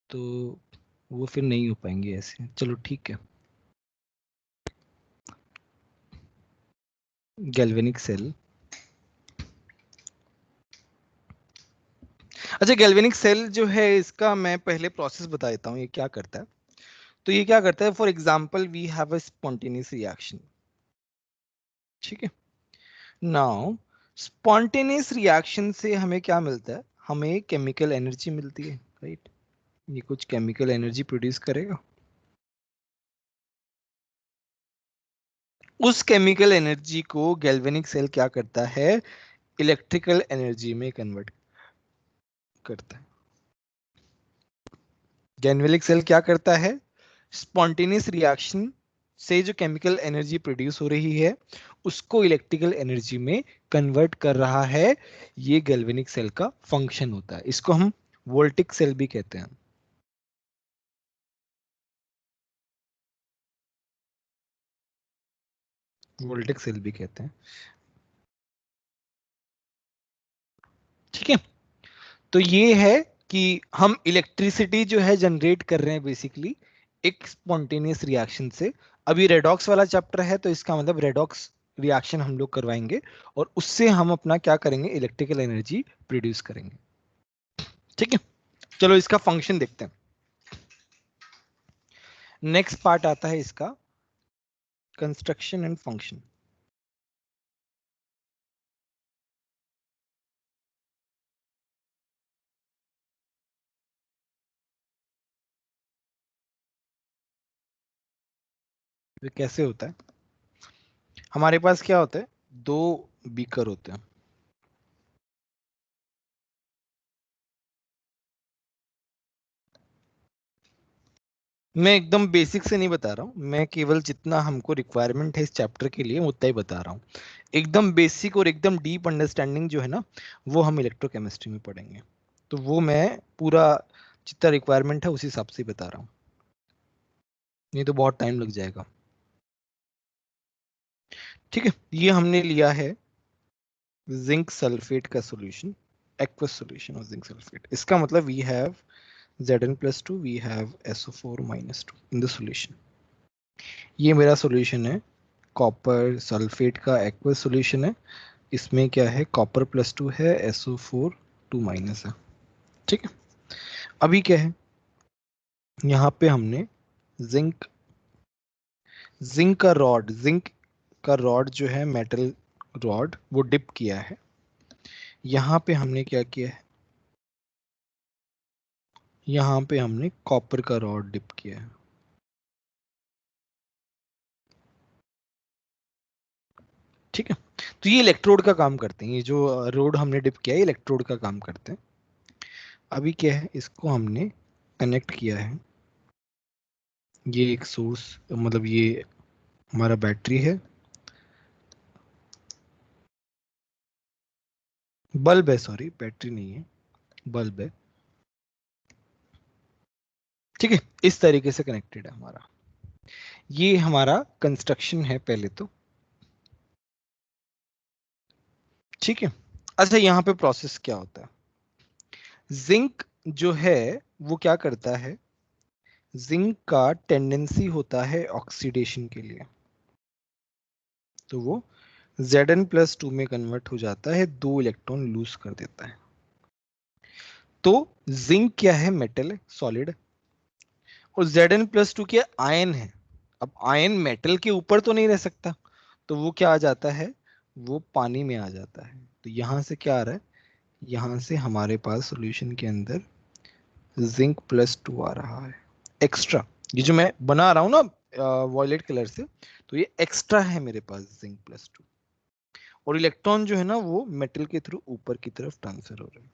तो वो फिर नहीं हो पाएंगे ऐसे। चलो ठीक है। गैल्वेनिक सेल, अच्छा गैल्वेनिक सेल जो है इसका मैं पहले प्रोसेस बता देता हूँ ये क्या करता है। तो ये क्या करता है, for example we have a spontaneous reaction, ठीक है। नाउ स्पॉन्टेनियस रिएक्शन से हमें क्या मिलता है, हमें केमिकल एनर्जी मिलती है, राइट। ये कुछ केमिकल एनर्जी प्रोड्यूस करेगा, उस केमिकल एनर्जी को गैल्वेनिक सेल क्या करता है, इलेक्ट्रिकल एनर्जी में कन्वर्ट करता है। गैल्वेनिक सेल क्या करता है, स्पॉन्टेनियस रिएक्शन से जो केमिकल एनर्जी प्रोड्यूस हो रही है उसको इलेक्ट्रिकल एनर्जी में कन्वर्ट कर रहा है। ये गैल्वेनिक सेल का फंक्शन होता है, इसको हम वोल्टिक सेल भी कहते हैं। वोल्टिक सेल भी कहते हैं, ठीक है। तो ये है कि हम इलेक्ट्रिसिटी जो है जनरेट कर रहे हैं बेसिकली एक स्पॉन्टेनियस रिएक्शन से। अभी रेडॉक्स वाला चैप्टर है तो इसका मतलब रेडॉक्स रिएक्शन हम लोग करवाएंगे और उससे हम अपना क्या करेंगे, इलेक्ट्रिकल एनर्जी प्रोड्यूस करेंगे, ठीक है। चलो इसका फंक्शन देखते हैं। नेक्स्ट पार्ट आता है इसका कंस्ट्रक्शन एंड फंक्शन। ये कैसे होता है, हमारे पास क्या होता है, दो बीकर होते हैं। मैं एकदम बेसिक से नहीं बता रहा हूँ, मैं केवल जितना हमको रिक्वायरमेंट है इस चैप्टर के लिए उतना ही बता रहा हूँ। एकदम बेसिक और एकदम डीप अंडरस्टैंडिंग जो है ना वो हम इलेक्ट्रोकेमिस्ट्री में पढ़ेंगे। तो वो मैं पूरा जितना रिक्वायरमेंट है उसी हिसाब से बता रहा हूँ, नहीं तो बहुत टाइम लग जाएगा, ठीक है। ये हमने लिया है जिंक सल्फेट का solution, aqueous solution of zinc sulphate. इसका मतलब we have Zn+2, we have SO4-2 in the solution। ये मेरा सॉल्यूशन है, कॉपर सल्फेट का एक्वस सॉल्यूशन है। इसमें क्या है, कॉपर+2 है, SO4 2- है, ठीक है। अभी क्या है, यहाँ पे हमने जिंक जिंक का रॉड जो है मेटल रॉड वो डिप किया है। यहाँ पे हमने क्या किया है, यहाँ पे हमने कॉपर का रॉड डिप किया है, ठीक है। तो ये इलेक्ट्रोड का काम करते हैं, ये जो रोड हमने डिप किया है इलेक्ट्रोड का काम करते हैं। अभी क्या है, इसको हमने कनेक्ट किया है, ये एक सोर्स मतलब ये हमारा बैटरी है, बल्ब है, सॉरी बैटरी नहीं है बल्ब है, ठीक है। इस तरीके से कनेक्टेड है हमारा, ये हमारा कंस्ट्रक्शन है पहले तो, ठीक है। अच्छा यहाँ पे प्रोसेस क्या होता है, जिंक जो है वो क्या करता है, जिंक का टेंडेंसी होता है ऑक्सीडेशन के लिए, तो वो Zn+2 में कन्वर्ट हो जाता है, 2 इलेक्ट्रॉन लूज कर देता है। तो जिंक क्या है, मेटल है, सॉलिड, और Zn+2 के आयन है। अब आयन मेटल के ऊपर तो नहीं रह सकता, तो वो क्या आ जाता है, वो पानी में आ जाता है। तो यहां से क्या आ रहा है, यहां से हमारे पास सॉल्यूशन के अंदर Zn+2 आ रहा है एक्स्ट्रा। ये जो मैं बना रहा हूं ना वॉयलेट कलर से, तो ये एक्स्ट्रा है मेरे पास Zn+2, और इलेक्ट्रॉन जो है ना वो मेटल के थ्रू ऊपर की तरफ ट्रांसफर हो रहे हैं।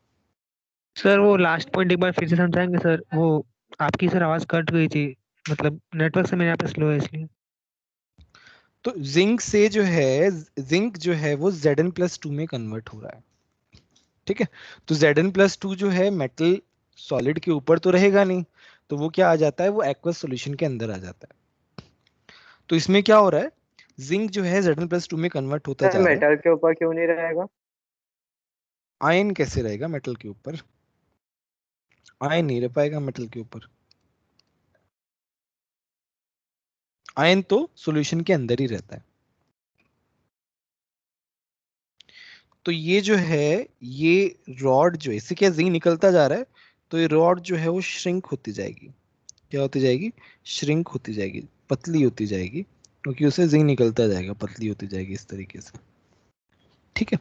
सर वो लास्ट पॉइंट एक बार फिर से समझाएंगे सर, वो आपकी सर आवाज कट गई थी, मतलब नेटवर्क से मेरे यहाँ पे स्लो है इसलिए। तो जिंक से जो है, जिंक जो है वो Zn+2 में कन्वर्ट हो रहा है, ठीक है। तो Zn+2 जो है मेटल सॉलिड के ऊपर तो रहेगा नहीं, तो वो क्या आ जाता है, वो एक्वस सॉल्यूशन के अंदर आ जाता है। तो इसमें क्या हो रहा है, जिंक जो है Zn+2 में कन्वर्ट होता सर जा रहा है। मेटल के ऊपर क्यों नहीं रहेगा? आयन कैसे रहेगा मेटल के ऊपर, आयन नहीं रह पाएगा मेटल के ऊपर, आयन तो सॉल्यूशन के अंदर ही रहता है। तो ये जो है, ये रॉड जो है, इससे क्या जिंक निकलता जा रहा है, तो ये रॉड जो है वो श्रिंक होती जाएगी। क्या होती जाएगी? श्रिंक होती जाएगी, पतली होती जाएगी, क्योंकि उसे जिंक निकलता जाएगा, पतली होती जाएगी इस तरीके से। ठीक है,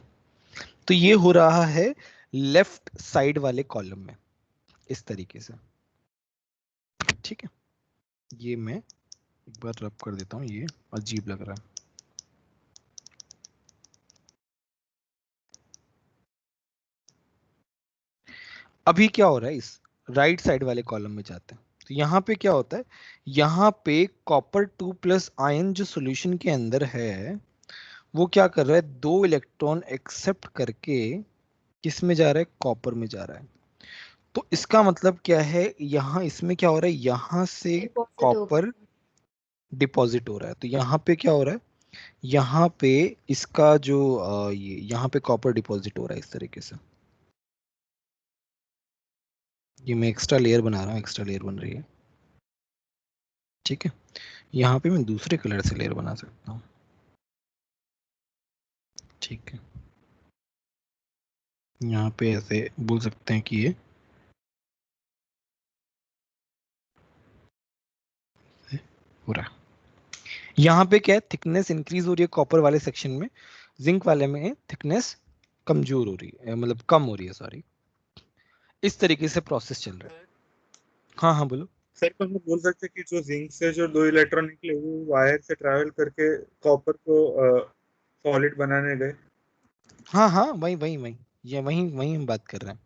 तो ये हो रहा है लेफ्ट साइड वाले कॉलम में इस तरीके से। ठीक है, ये मैं एक बार रब कर देता हूँ, ये अजीब लग रहा है। अभी क्या हो रहा है, इस राइट साइड वाले कॉलम में जाते हैं, तो यहाँ पे क्या होता है, यहाँ पे कॉपर 2+ आयन जो सॉल्यूशन के अंदर है, वो क्या कर रहा है, 2 इलेक्ट्रॉन एक्सेप्ट करके किस में जा रहा है, कॉपर में जा रहा है। तो इसका मतलब क्या है, यहाँ इसमें क्या हो रहा है, यहाँ से कॉपर डिपॉजिट हो रहा है। तो यहाँ पे क्या हो रहा है, यहाँ पे इसका जो ये यहाँ पे कॉपर डिपॉजिट हो रहा है इस तरीके से। ये मैं एक्स्ट्रा लेयर बना रहा हूँ, एक्स्ट्रा लेयर बन रही है। ठीक है, यहाँ पे मैं दूसरे कलर से लेयर बना सकता हूँ। ठीक है, यहाँ पे ऐसे बोल सकते हैं कि ये हो रहा है। यहाँ पे क्या है, थिकनेस इंक्रीज हो रही है कॉपर वाले सेक्शन में, जिंक वाले में थिकनेस कमजोर हो रही है, मतलब कम हो रही है, सॉरी। इस तरीके से प्रोसेस चल रहा है। हाँ हाँ बोलो। सर तो हम बोल सकते हैं कि जो जिंक से जो 2 इलेक्ट्रॉन निकले वो वायर से ट्रैवल करके कॉपर को सॉलिड बनाने गए। हाँ हाँ, वही वही वही, ये वही वही हम बात कर रहे हैं।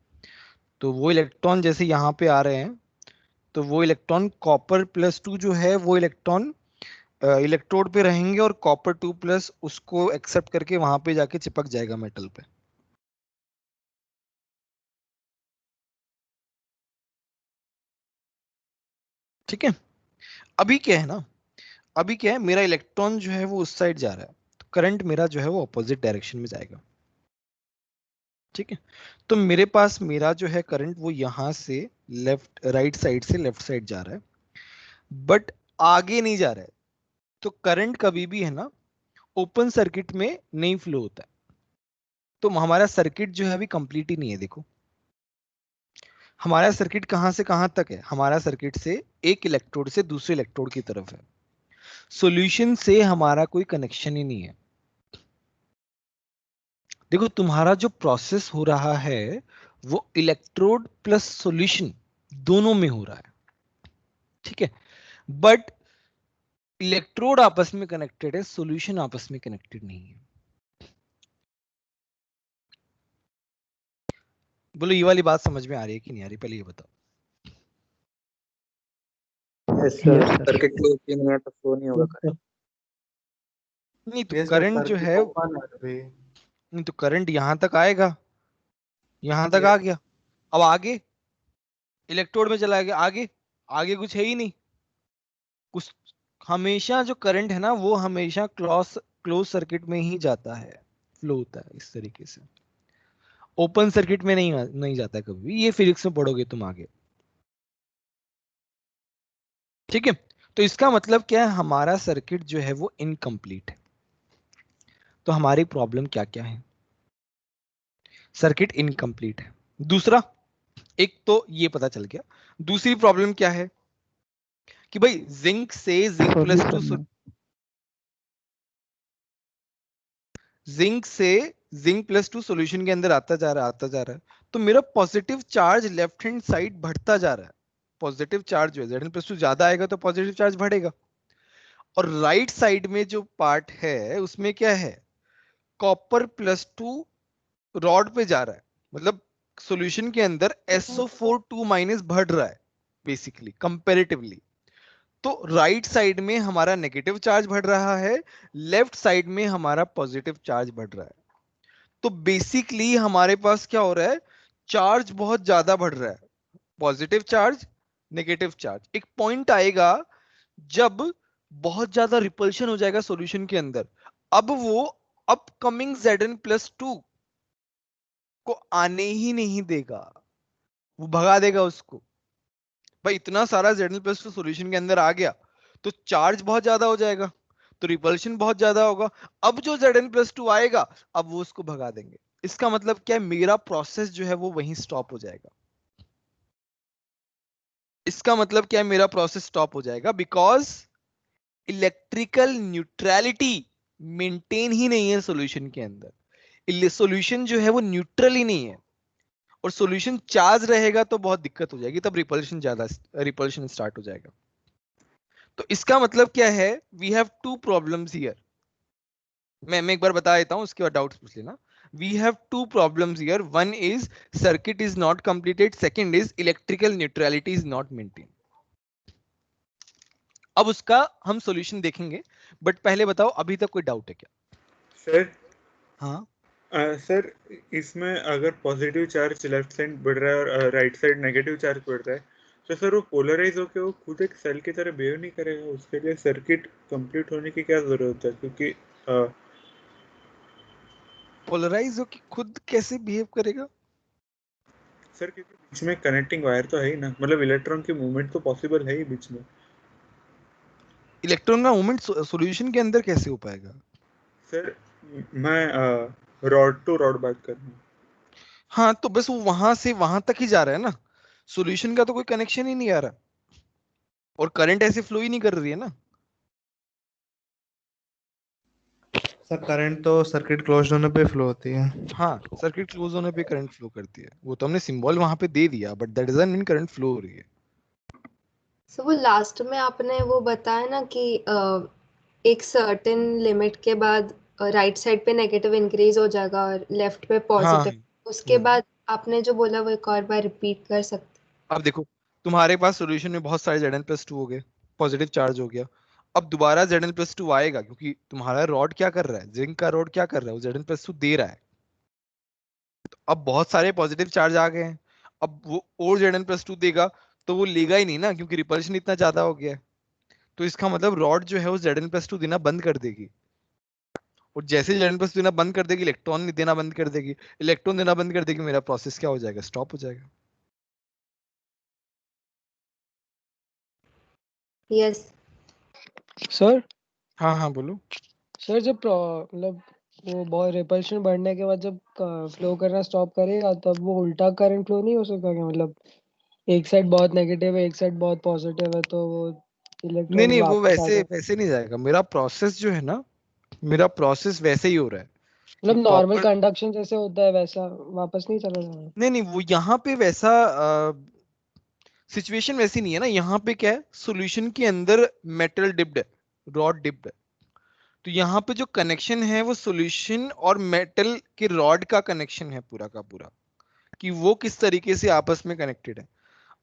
तो वो इलेक्ट्रॉन जैसे यहाँ पे आ रहे हैं, तो वो इलेक्ट्रॉन कॉपर+2 जो है, वो इलेक्ट्रॉन इलेक्ट्रोड पे रहेंगे और कॉपर 2+ उसको एक्सेप्ट करके वहां पे जाके चिपक जाएगा मेटल पे। ठीक है, अभी क्या है ना, अभी क्या है, मेरा इलेक्ट्रॉन जो है वो उस साइड जा रहा है, तो करंट मेरा जो है वो अपोजिट डायरेक्शन में जाएगा। ठीक है, तो मेरे पास मेरा जो है करंट वो यहां से लेफ्ट, राइट साइड से लेफ्ट साइड जा रहा है, बट आगे नहीं जा रहा है। तो करंट कभी भी है ना ओपन सर्किट में नहीं फ्लो होता है। तो हमारा सर्किट जो है अभी कंप्लीट ही नहीं है। देखो, हमारा सर्किट कहां से कहां तक है, हमारा सर्किट से एक इलेक्ट्रोड से दूसरे इलेक्ट्रोड की तरफ है, सॉल्यूशन से हमारा कोई कनेक्शन ही नहीं है। देखो, तुम्हारा जो प्रोसेस हो रहा है वो इलेक्ट्रोड प्लस सॉल्यूशन दोनों में हो रहा है। ठीक है, बट इलेक्ट्रोड आपस में कनेक्टेड है, सॉल्यूशन आपस में कनेक्टेड नहीं है। बोलो, ये वाली बात समझ में आ रही है कि नहीं आ रही, पहले ये बताओ। Yes, sir. सर्किट क्लोज ही नहीं है तो फ्लो नहीं होगा करंट। नहीं तो करंट जो है, नहीं तो करंट यहां तक आएगा, यहां तक आ गया, अब आगे इलेक्ट्रोड में चला गया, आगे आगे कुछ है ही नहीं कुछ। हमेशा जो करंट है ना वो हमेशा क्लोज सर्किट में ही जाता है, फ्लो होता है इस तरीके से, ओपन सर्किट में नहीं जाता है कभी भी। ये फिजिक्स में पढ़ोगे तुम आगे। ठीक है, तो इसका मतलब क्या है, हमारा सर्किट जो है वो इनकम्प्लीट है। तो हमारी प्रॉब्लम क्या क्या है, सर्किट इनकम्प्लीट है। दूसरा, एक तो ये पता चल गया, दूसरी प्रॉब्लम क्या है कि भाई जिंक से जिंक+2 जिंक से जिंक+2 सॉल्यूशन के अंदर आता जा रहा है, आता जा रहा है, तो मेरा positive charge left hand side बढ़ता जा रहा है। पॉजिटिव चार्ज जो है Zn+2 ज्यादा आएगा तो पॉजिटिव चार्ज बढ़ेगा, और राइट साइड में जो पार्ट है उसमें क्या है, कॉपर+2 रॉड पे जा रहा है, मतलब सॉल्यूशन के अंदर SO4 2- बढ़ रहा है बेसिकली कंपैरेटिवली। तो राइट साइड में हमारा नेगेटिव चार्ज बढ़ रहा है, लेफ्ट साइड में हमारा पॉजिटिव चार्ज बढ़ रहा है। तो बेसिकली हमारे पास क्या हो रहा है, चार्ज बहुत ज्यादा बढ़ रहा है, पॉजिटिव चार्ज नेगेटिव चार्ज। एक पॉइंट आएगा जब बहुत ज्यादा रिपल्शन हो जाएगा सॉल्यूशन के अंदर, अब वो अपकमिंग Zn+2 को आने ही नहीं देगा, वो भगा देगा उसको। भाई इतना सारा Zn+2 सॉल्यूशन के अंदर आ गया तो चार्ज बहुत ज्यादा हो जाएगा, तो रिपल्शन बहुत ज्यादा होगा। अब जो Zn+2 आएगा अब वो उसको भगा देंगे। इसका मतलब क्या है, मेरा प्रोसेस जो है वो वहीं स्टॉप हो जाएगा। इसका मतलब क्या है, मेरा प्रोसेस स्टॉप हो जाएगा बिकॉज इलेक्ट्रिकल न्यूट्रलिटी मेंटेन ही नहीं है सॉल्यूशन के अंदर। सॉल्यूशन जो है वो न्यूट्रल ही नहीं है, और सॉल्यूशन चार्ज रहेगा तो बहुत दिक्कत हो जाएगी, तब रिपल्शन स्टार्ट हो जाएगा। तो इसका मतलब क्या है, we have two problems here. मैं एक बार बता देता हूं, उसके बाद डाउट्स पूछ लेना। We have two problems here, one is circuit is not completed, second is electrical neutrality is not maintain. अब उसका हम सॉल्यूशन देखेंगे, बट पहले बताओ अभी तक कोई डाउट है क्या? सर हाँ सर इसमें अगर पॉजिटिव चार्ज लेफ्ट साइड बढ़ रहा है और राइट साइड नेगेटिव चार्ज बढ़ रहा है, तो सर वो पोलराइज होके वो खुद एक सेल की तरह बिहेव नहीं करेगा? उसके लिए सर्किट कंप्लीट होने की क्या जरूरत है? क्योंकि पोलराइज हो कि खुद कैसे बिहेव करेगा? सर क्योंकि बीच में कनेक्टिंग वायर तो है ही ना, मतलब इलेक्ट्रॉन की मूवमेंट तो पॉसिबल है ही बीच में। इलेक्ट्रॉन का मूवमेंट सॉल्यूशन के अंदर कैसे हो पाएगा? सर मैं रॉड टू रॉड बात कर रहा हूँ। हाँ तो बस वो वहां से वहां तक ही जा रहा है ना, सॉल्यूशन का तो कोई कनेक्शन ही नहीं आ रहा, और करंट ऐसे फ्लो ही नहीं कर रही है ना। सर करंट तो सर्किट क्लोज होने पे फ्लो होती है। हाँ सर्किट क्लोज होने पे करंट फ्लो करती है, वो तो हमने सिंबल वहां पे दे दिया, but that doesn't mean current flow हो रही है। सो वो लास्ट में आपने वो बताया ना कि एक सर्टेन लिमिट के बाद राइट साइड पे नेगेटिव इंक्रीज हो जाएगा और लेफ्ट पे हाँ पॉजिटिव, उसके बाद आपने जो बोला वो एक और बार रिपीट कर सकते? अब देखो, तुम्हारे पास सॉल्यूशन में बहुत सारे Zn+2 हो गए, पॉजिटिव चार्ज हो गया। अब दोबारा Zn+2 आएगा, क्योंकि तुम्हारा रॉड क्या कर रहा है, जिंक का रॉड क्या कर रहा है, वो Zn+2 दे रहा है। तो अब बहुत सारे पॉजिटिव चार्ज आ गए हैं, अब वो और Zn+2 देगा तो वो लेगा ही नहीं ना, क्योंकि रिपल्शन इतना ज्यादा हो गया है। तो इसका मतलब रॉड जो है वो Zn+2 देना बंद कर देगी, और जैसे Zn+2 देना बंद कर देगी, इलेक्ट्रॉन देना बंद कर देगी। इलेक्ट्रॉन देना बंद कर देगी, मेरा प्रोसेस क्या हो जाएगा, स्टॉप हो जाएगा। यस सर हाँ हाँ बोलो। सर जब मतलब वो बहुत रिपल्शन बढ़ने के बाद जब फ्लो करना स्टॉप करेगा तब वो उल्टा करंट फ्लो नहीं हो सकता क्या? मतलब एक साइड बहुत नेगेटिव है एक साइड बहुत पॉजिटिव है तो वो नहीं इलेक्ट्रॉन नहीं, वो वापस आ वैसे जाए। वैसे नहीं जाएगा। मेरा प्रोसेस जो है ना, मेरा प्रोसेस वैसे ही हो रहा है कि मतलब नॉर्मल प्रॉपर। कंडक्शन जैसे होता है वैसा वापस नहीं चला जाएगा? नहीं नहीं, वो यहाँ पे वैसा सिचुएशन वैसी नहीं है ना। यहाँ पे क्या है, सॉल्यूशन के अंदर मेटल डिप्ड है, रॉड डिप्ड है। तो यहाँ पे जो कनेक्शन है वो सॉल्यूशन और मेटल के रॉड का कनेक्शन है पूरा का पूरा, कि वो किस तरीके से आपस में कनेक्टेड है।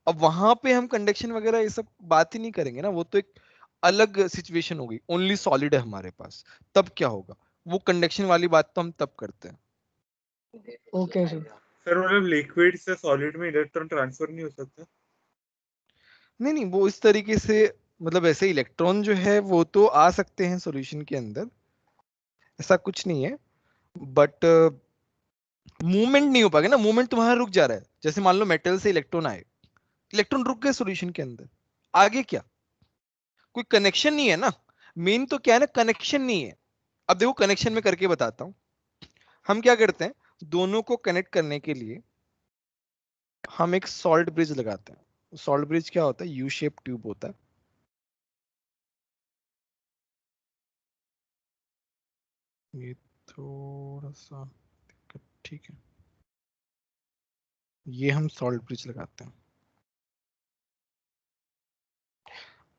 अब वहां पे हम कंडक्शन वगैरह ये सब बात ही नहीं करेंगे ना, वो तो एक अलग सिचुएशन होगी। ओनली सॉलिड है हमारे पास, तब क्या होगा, वो कंडक्शन वाली बात तो हम तब करते हैं। Okay sir. सर मतलब लिक्विड से सॉलिड में इलेक्ट्रॉन ट्रांसफर नहीं हो सकता? नहीं नहीं, वो इस तरीके से, मतलब ऐसे इलेक्ट्रॉन जो है वो तो आ सकते हैं सॉल्यूशन के अंदर, ऐसा कुछ नहीं है, बट मूवमेंट नहीं हो पाएगा ना। मूवमेंट तुम्हारा रुक जा रहा है, जैसे मान लो मेटल से इलेक्ट्रॉन आए, इलेक्ट्रॉन रुक गए सॉल्यूशन के अंदर, आगे क्या, कोई कनेक्शन नहीं है ना। मेन तो क्या है ना, कनेक्शन नहीं है। अब देखो कनेक्शन में करके बताता हूं। हम क्या करते हैं, दोनों को कनेक्ट करने के लिए हम एक सॉल्ट ब्रिज लगाते हैं। सॉल्ट ब्रिज क्या होता है, यू शेप ट्यूब होता है। ये थोड़ा सा ठीक है, ये हम सॉल्ट ब्रिज लगाते हैं।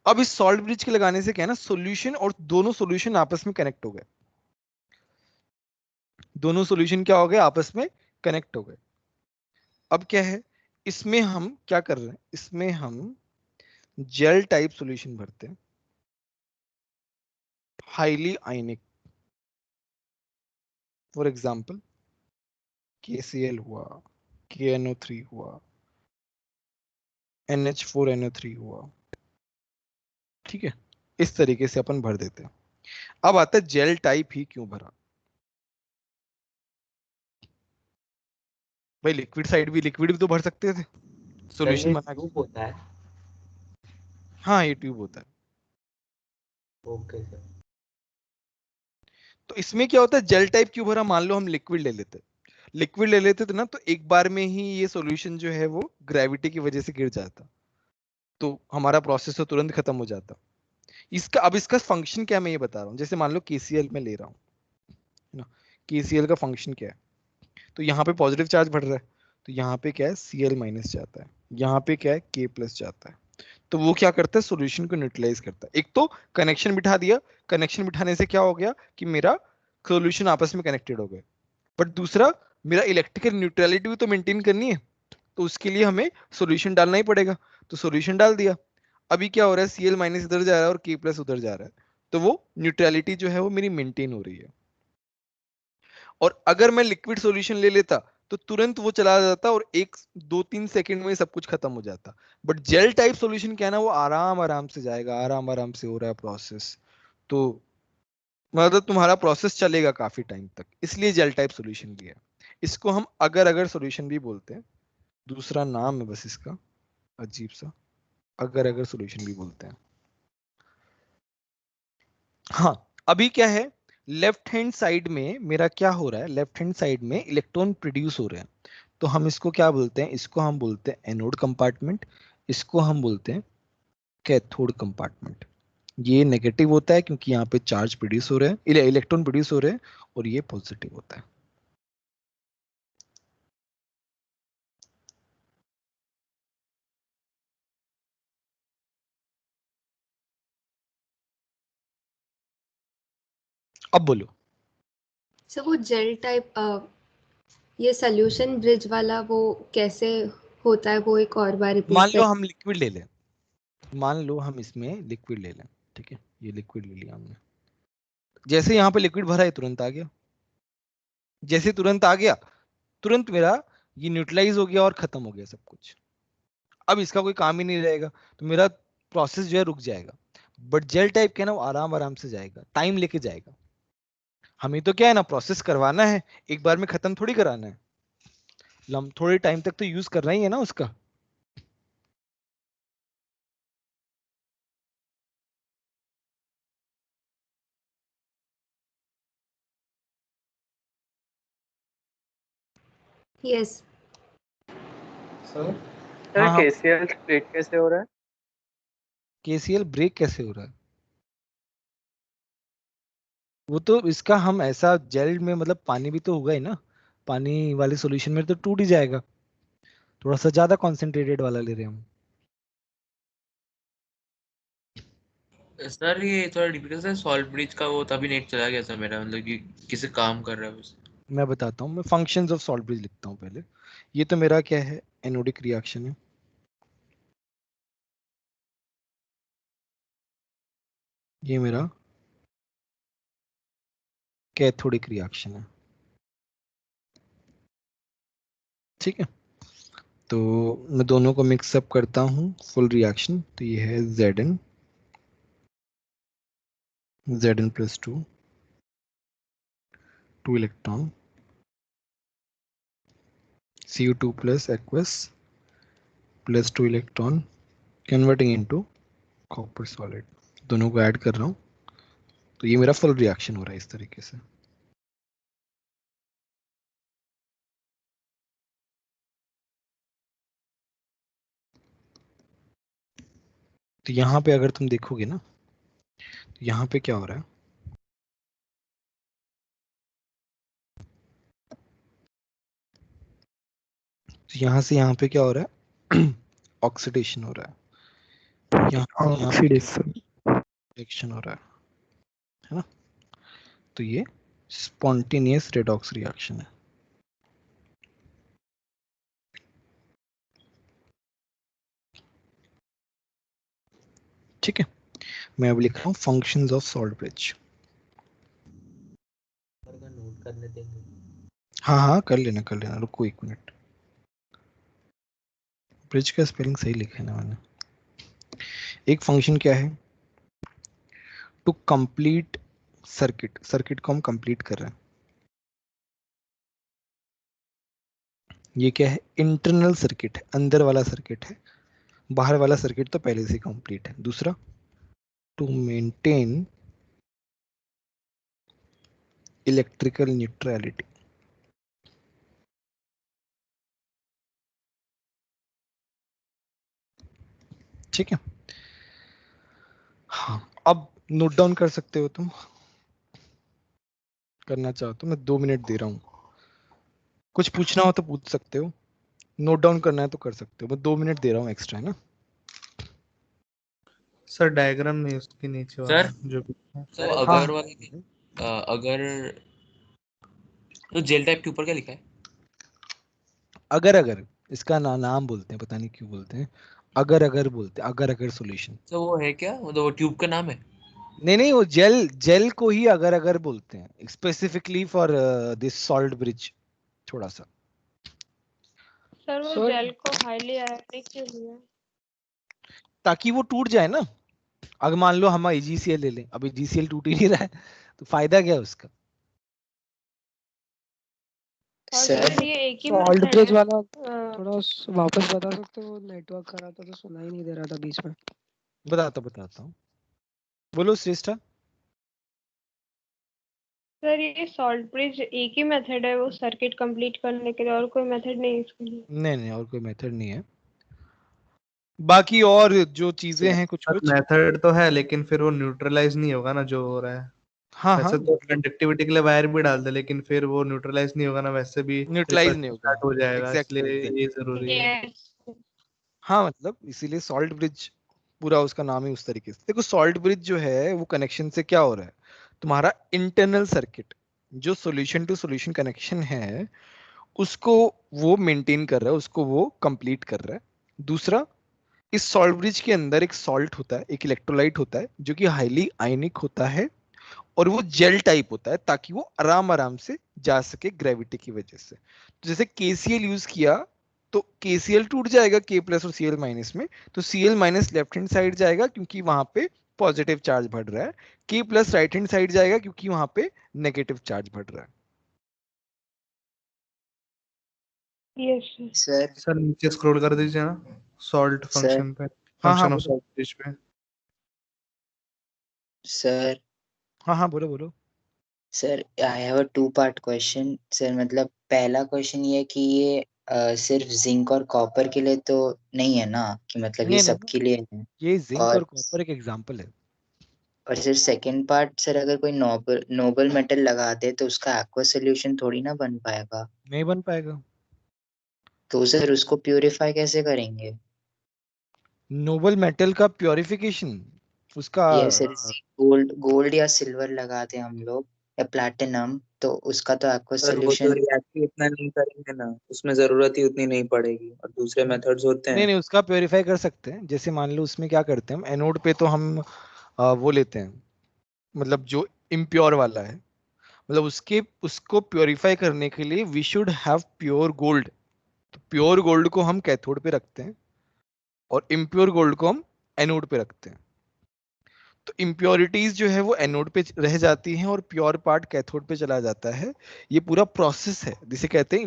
अब इस सॉल्ट ब्रिज के लगाने से क्या है ना, सॉल्यूशन और दोनों सॉल्यूशन आपस में कनेक्ट हो गए। दोनों सॉल्यूशन क्या हो गए, आपस में कनेक्ट हो गए। अब क्या है, इसमें हम क्या कर रहे हैं, इसमें हम जेल टाइप सॉल्यूशन भरते हैं, highly ionic. For example KCl हुआ, KNO3 हुआ, NH4NO3 हुआ, ठीक है। इस तरीके से अपन भर देते हैं। अब आता है जेल टाइप ही क्यों भरा। भाई लिक्विड साइड भी, लिक्विड भी तो भर सकते थे सर सॉल्यूशन ये बना के। ग्रुप होता है। हाँ ये ट्यूब होता है। Okay sir. तो इसमें क्या होता है, जेल टाइप क्यूब भरा, मान लो हम लिक्विड ले लेते, लिक्विड ले लेते तो ना, तो एक बार में ही ये सॉल्यूशन जो है वो ग्रेविटी की वजह से गिर जाता, तो हमारा प्रोसेस तो तुरंत खत्म हो जाता। इसका अब इसका फंक्शन क्या मैं ये बता रहा हूँ। जैसे मान लो KCl में ले रहा हूँ, है ना, KCl का फंक्शन क्या है, तो यहाँ पे पॉजिटिव चार्ज बढ़ रहा है, तो यहाँ पे क्या है Cl माइनस जाता है, यहाँ पे क्या है K प्लस जाता है। तो वो क्या करता है, सॉल्यूशन को न्यूट्रलाइज करता है। एक तो कनेक्शन बिठा दिया, कनेक्शन बिठाने से क्या हो गया कि मेरा सॉल्यूशन आपस में कनेक्टेड हो गए, बट दूसरा मेरा इलेक्ट्रिकल न्यूट्रलिटी भी तो मेंटेन करनी है, तो उसके लिए हमें सॉल्यूशन डालना ही पड़ेगा, तो सॉल्यूशन डाल दिया। अभी क्या हो रहा है, Cl माइनस इधर जा रहा है और K प्लस उधर जा रहा है, तो वो न्यूट्रलिटी जो है वो मेरी मेंटेन हो रही है। और अगर मैं लिक्विड सॉल्यूशन ले लेता तो तुरंत वो चला जाता और 1-2-3 सेकंड में सब कुछ खत्म हो जाता। बट जेल टाइप सॉल्यूशन क्या है ना, वो आराम आराम से जाएगा, आराम आराम से हो रहा है प्रोसेस, तो मतलब तुम्हारा प्रोसेस चलेगा काफी टाइम तक, इसलिए जेल टाइप सॉल्यूशन भी है। इसको हम अगर अगर सॉल्यूशन भी बोलते हैं, दूसरा नाम है बस इसका अजीब सा, अगर अगर सॉल्यूशन भी बोलते हैं। हाँ, अभी क्या है, लेफ्ट हैंड साइड में मेरा क्या हो रहा है, लेफ्ट हैंड साइड में इलेक्ट्रॉन प्रोड्यूस हो रहे हैं, तो हम इसको क्या बोलते हैं, इसको हम बोलते हैं एनोड कंपार्टमेंट, इसको हम बोलते हैं कैथोड कंपार्टमेंट। ये नेगेटिव होता है क्योंकि यहाँ पे चार्ज प्रोड्यूस हो रहे हैं, इलेक्ट्रॉन प्रोड्यूस हो रहे हैं, और ये पॉजिटिव होता है। अब बोलो। सर वो जेल टाइप ये सोल्यूशन ब्रिज वाला वो कैसे होता है, वो एक और बार मान रिपीट लो कर। हम लिक्विड ले लें, मान लो हम इसमें लिक्विड ले लें, ठीक है, ये लिक्विड ले लिया हमने, जैसे यहाँ पे लिक्विड भरा है तुरंत आ गया, जैसे तुरंत आ गया, तुरंत मेरा ये न्यूट्रलाइज हो गया और खत्म हो गया सब कुछ, अब इसका कोई काम ही नहीं रहेगा, तो मेरा प्रोसेस जो है रुक जाएगा। बट जेल टाइप के ना वो आराम आराम से जाएगा, टाइम लेके जाएगा। हमें तो क्या है ना, प्रोसेस करवाना है, एक बार में खत्म थोड़ी कराना है, थोड़े टाइम तक तो यूज करना ही है ना उसका। यस सर हाँ हाँ, KCl स्प्लिट कैसे हो रहा है? KCl ब्रेक कैसे हो रहा है, वो तो इसका हम ऐसा जेल में, मतलब पानी भी तो होगा ही ना, पानी वाले सॉल्यूशन में तो टूट ही जाएगा, थोड़ा सा ज्यादा कॉन्सेंट्रेटेड वाला ले रहे हैं हम। सर ये थोड़ा डिफिकल्ट है, सॉल्ट ब्रिज का वो तभी नेट चला गया था मेरा, मतलब कि किसी काम कर रहा है उस। मैं बताता हूँ, मैं फंक्शंस ऑफ सॉल्ट ब्रिज लिखता हूँ पहले। ये तो मेरा क्या है, एनोडिक रिएक्शन है, ये मेरा कैथोडिक रिएक्शन है, ठीक है। तो मैं दोनों को मिक्सअप करता हूँ फुल रिएक्शन, तो ये है Zn plus 2 electron, Cu2 plus aqueous plus 2 electron, converting into copper solid, दोनों को ऐड कर रहा हूँ, तो ये मेरा फुल रिएक्शन हो रहा है इस तरीके से। तो यहाँ पे अगर तुम देखोगे ना, तो यहाँ पे क्या हो रहा है, तो यहाँ से यहाँ पे क्या हो रहा है, ऑक्सीडेशन हो रहा है, यहाँ से यहाँ पे रिएक्शन हो रहा है ना, तो ये स्पॉन्टेनियस रेडॉक्स रिएक्शन है। ठीक है, मैं अब लिख रहा हूँ functions of salt bridge. Note करने देंगे? हाँ हाँ कर लेना, रुको एक मिनट, ब्रिज का स्पेलिंग सही लिखा है ना मैंने। एक फंक्शन क्या है, टू कंप्लीट सर्किट, सर्किट को हम कंप्लीट कर रहे हैं, ये क्या है, इंटरनल सर्किट है, अंदर वाला सर्किट है, बाहर वाला सर्किट तो पहले से कंप्लीट है। दूसरा, टू मेंटेन इलेक्ट्रिकल न्यूट्रलिटी। ठीक है, हाँ अब नोट डाउन कर सकते हो तुम, करना चाहो तो। मैं 2 मिनट दे रहा हूँ, कुछ पूछना हो तो पूछ सकते हो, नोट डाउन करना है तो कर सकते हो। मैं 2 मिनट दे रहा हूँ एक्स्ट्रा, है ना। सर डायग्राम में उसके नीचे वाला सर जो भी है। तो हाँ अगर वाले के अगर तो जेल टाइप के ऊपर क्या लिखा है? अगर इसका नाम बोलते हैं, पता नहीं क्यों बोलते हैं अगर बोलते हैं, अगर सॉल्यूशन। तो वो है क्या, वो ट्यूब का नाम है? नहीं, वो जेल को ही अगर बोलते हैं, specifically for this salt bridge. थोड़ा सा सर वो सर जेल को हाईली आयोनिक क्यों लिया? ताकि वो टूट जाए ना। अगर मान लो हम AgCl ले लें, अभी GCl टूट ही नहीं रहा है, तो फायदा क्या है उसका। और सर सर ये एक ही सॉल्ट मेथड ब्रिज है? वाला अ, थोड़ा वापस बता सकते हो? नेटवर्क खराब था तो सुना ही नहीं दे रहा था बीच में। बताता हूँ, बोलो श्रेष्ठा। सर ये सॉल्ट ब्रिज एक ही मेथड है वो सर्किट कंप्लीट करने के लिए, और कोई मेथड नहीं है इसके लिए? नहीं, और कोई मेथड नहीं है, बाकी और जो चीजें हैं कुछ सर कुछ। मेथड तो है लेकिन फिर वो न्यूट्रलाइज नहीं होगा ना जो हो रहा है। हाँ वैसे तो मतलब कंडक्टिविटी के लिए वायर भी डाल दे लेकिन फिर वो न्यूट्रलाइज नहीं होगा ना, वैसे भी न्यूट्रलाइज रिपल नहीं होगा। स्टार्ट हो जाएगा, एग्जैक्टली इसलिए ये एग्जैक्टली जरूरी है। यस। हाँ मतलब इसीलिए सॉल्ट ब्रिज, पूरा उसका नाम ही उस तरीके से। देखो सॉल्ट ब्रिज जो है वो कनेक्शन से क्या हो रहा है, तुम्हारा इंटरनल सर्किट जो सॉल्यूशन टू सॉल्यूशन कनेक्शन है उसको वो मेंटेन कर रहा है, उसको वो कंप्लीट कर रहा है। दूसरा, इस सॉल्ट ब्रिज के अंदर एक सॉल्ट होता है, एक इलेक्ट्रोलाइट होता है जो कि हाईली आयनिक होता है और वो जेल टाइप होता है ताकि वो आराम आराम से जा सके ग्रेविटी की वजह से। तो जैसे KCl यूज किया तो KCl टूट जाएगा K प्लस और Cl माइनस में, तो Cl minus left hand side जाएगा क्योंकि वहां पे पॉजिटिव चार्ज बढ़ रहा है, K plus right hand side जाएगा क्योंकि वहां पे नेगेटिव चार्ज बढ़ रहा है। Yes sir. सर सर नीचे स्क्रॉल कर दीजिए ना, सॉल्ट सर फंक्शन पे, हाँ फंक्शन ऑफ बोलो। सॉल्ट ब्रिज पे। सर हाँ बोलो। Sir I have a two part question sir. मतलब पहला क्वेश्चन ये है कि ये सिर्फ जिंक और कॉपर के लिए तो नहीं है ना, कि मतलब ये नहीं, सबके लिए है? ये जिंक और और कॉपर एक एग्जांपल है। और सर सेकंड पार्ट सर, अगर कोई नोबल नोबल मेटल लगा दे तो उसका एक्वा सोल्यूशन थोड़ी ना बन पाएगा, नहीं बन पाएगा। तो सर उसको प्यूरिफाई कैसे करेंगे? नोबल मेटल का प्योरिफिकेशन उसका ये सर गोल्ड या सिल्वर लगा दे हम लोग या प्लैटिनम, तो उसका तो एक्वा सर वो तो सोल्यूशन। रिएक्ट ही उतना नहीं करेंगे ना, उसमें जरूरत ही उतनी नहीं पड़ेगी, और दूसरे मेथड्स होते हैं। नहीं, उसका प्योरीफाई कर सकते हैं। जैसे मान लो उसमें क्या करते हैं हम, एनोड पे तो हम वो लेते हैं, मतलब जो इम्प्योर वाला है, मतलब उसको प्योरीफाई करने के लिए we should have pure gold. तो प्योर गोल्ड को हम कैथोड पे रखते हैं और इम्प्योर गोल्ड को हम एनोड पे रखते हैं। तो इम्प्योरिटीज जो है वो एनोड पे रह जाती हैं और प्योर पार्ट कैथोड पे चला जाता है। ये पूरा प्रोसेस है जिसे कहते हैं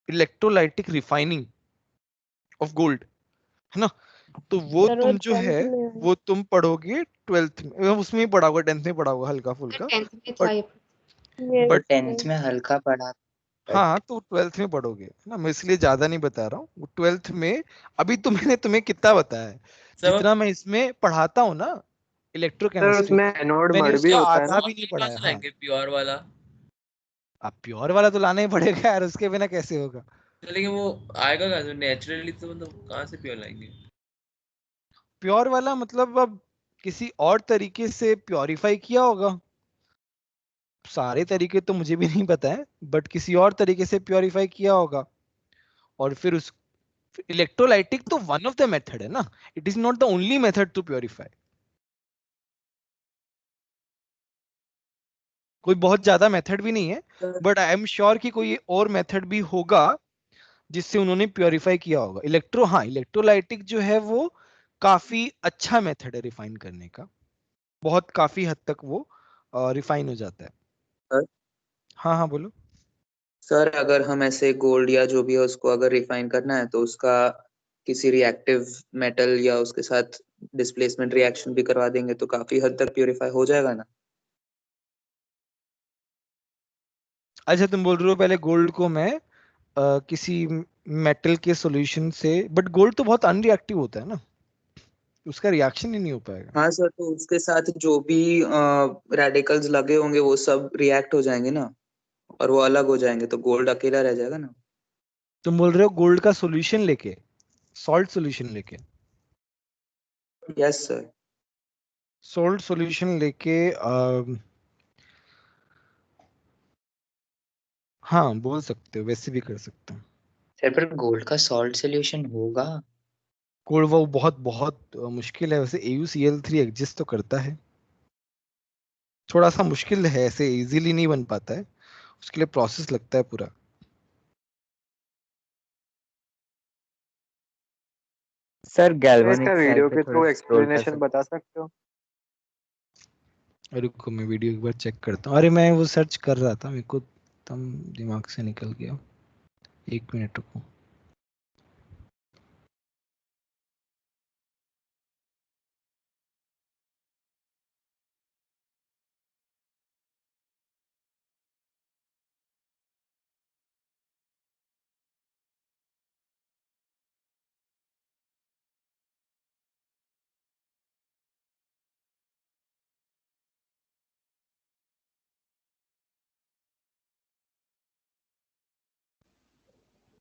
इलेक्ट्रोलाइटिक रिफाइनिंग ऑफ गोल्ड, है ना। तो वो सर वो तुम जो है 10th में है। वो तुम पढ़ोगे 12th में, उसमें ही पढ़ा होगा, 10th में पढ़ा होगा हल्का फुल्का। 10th में बट था ये। यस वो बट 10th सर। में हल्का पड़ा, हाँ, बट तो 12th में पढ़ोगे, है ना। मैं इसलिए ज्यादा नहीं बता रहा हूँ 12th में। अभी तो मैंने तुम्हें कितना बताया है, सब जितना मैं इसमें पढ़ाता हूँ ना सर इलेक्ट्रोकेमिस्ट्री उसमें में, एनोड मैंने मड भी उसका होता है आधा ना? भी नहीं कहाँ पढ़ाया। से हाँ, लाएंगे प्योर वाला? अब प्योर वाला तो लाना ही पड़ेगा यार, उसके बिना कैसे होगा। तो लेकिन वो आएगा कहाँ से नेचुरली, तो मतलब कहाँ से प्योर लाएंगे? प्योर वाला मतलब अब किसी और तरीके से प्योरीफाई किया होगा, सारे तरीके तो मुझे भी नहीं पता है, बट किसी और तरीके से प्योरीफाई किया होगा। और फिर उस इलेक्ट्रोलाइटिक तो वन ऑफ द मेथड है ना, it is not the only method to purify. कोई बहुत ज्यादा मेथड भी नहीं है, बट आई एम श्योर कि कोई और मेथड भी होगा जिससे उन्होंने प्योरीफाई किया होगा। हाँ, इलेक्ट्रोलाइटिक जो है वो काफी अच्छा मेथड है रिफाइन करने का, बहुत काफी हद तक वो रिफाइन हो जाता है। सर हाँ बोलो। सर अगर हम ऐसे गोल्ड या जो भी है उसको अगर रिफाइन करना है तो उसका किसी रिएक्टिव मेटल या उसके साथ डिस्प्लेसमेंट रिएक्शन भी करवा देंगे तो काफी हद तक प्यूरिफाई हो जाएगा ना। अच्छा तुम बोल रहे हो पहले गोल्ड को मैं किसी मेटल के सॉल्यूशन से, बट गोल्ड तो बहुत अनरिएक्टिव होता है ना, उसका रिएक्शन ही नहीं हो पाएगा। हाँ सर, तो उसके साथ जो भी रेडिकल्स लगे होंगे वो सब रिएक्ट हो जाएंगे ना, और वो अलग हो जाएंगे, तो गोल्ड अकेला रह जाएगा ना। तुम बोल रहे हो गोल्ड का सॉल्यूशन लेके, सॉल्ट सॉल्यूशन लेके? Yes sir. सॉल्ट सॉल्यूशन लेके हाँ बोल सकते हो, वैसे भी कर सकते हो। सर पर गोल्ड का सॉल्ट सोल्यूशन होगा? गोल्ड वो बहुत बहुत मुश्किल है वैसे। AuCl3 एग्जिस्ट तो करता है, थोड़ा सा मुश्किल है, ऐसे इजीली नहीं बन पाता है, उसके लिए प्रोसेस लगता है पूरा। सर इसका गैल्वेनिक सेल वीडियो पे के थोड़ा थ्रू एक्सप्लोर कर एक्सप्लेनेशन सकते? बता सकते हो? रुको मैं वीडियो एक बार चेक करता हूँ। अरे मैं वो सर्च कर रहा था, मेरे को एकदम दिमाग से निकल गया। 1 मिनट रुको।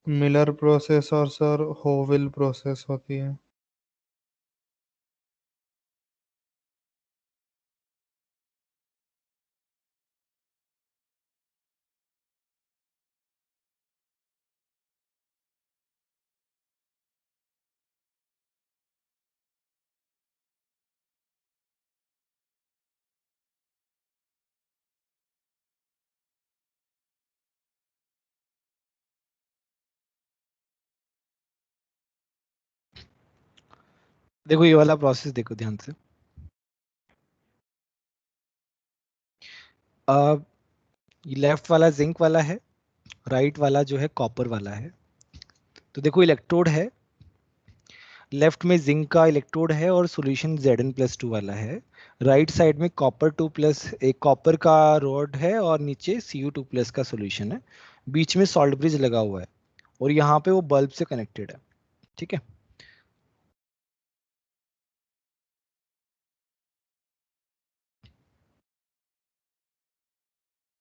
मिलर प्रोसेस और सर होविल प्रोसेस होती है। देखो ये वाला प्रोसेस देखो ध्यान से। ये लेफ्ट वाला जिंक वाला है, राइट वाला जो है कॉपर वाला है। तो देखो इलेक्ट्रोड है, लेफ्ट में जिंक का इलेक्ट्रोड है और सॉल्यूशन Zn+2 वाला है। राइट साइड में कॉपर 2+, एक कॉपर का रॉड है और नीचे Cu2+ का सॉल्यूशन है। बीच में सॉल्ट ब्रिज लगा हुआ है और यहाँ पे वो बल्ब से कनेक्टेड है। ठीक है,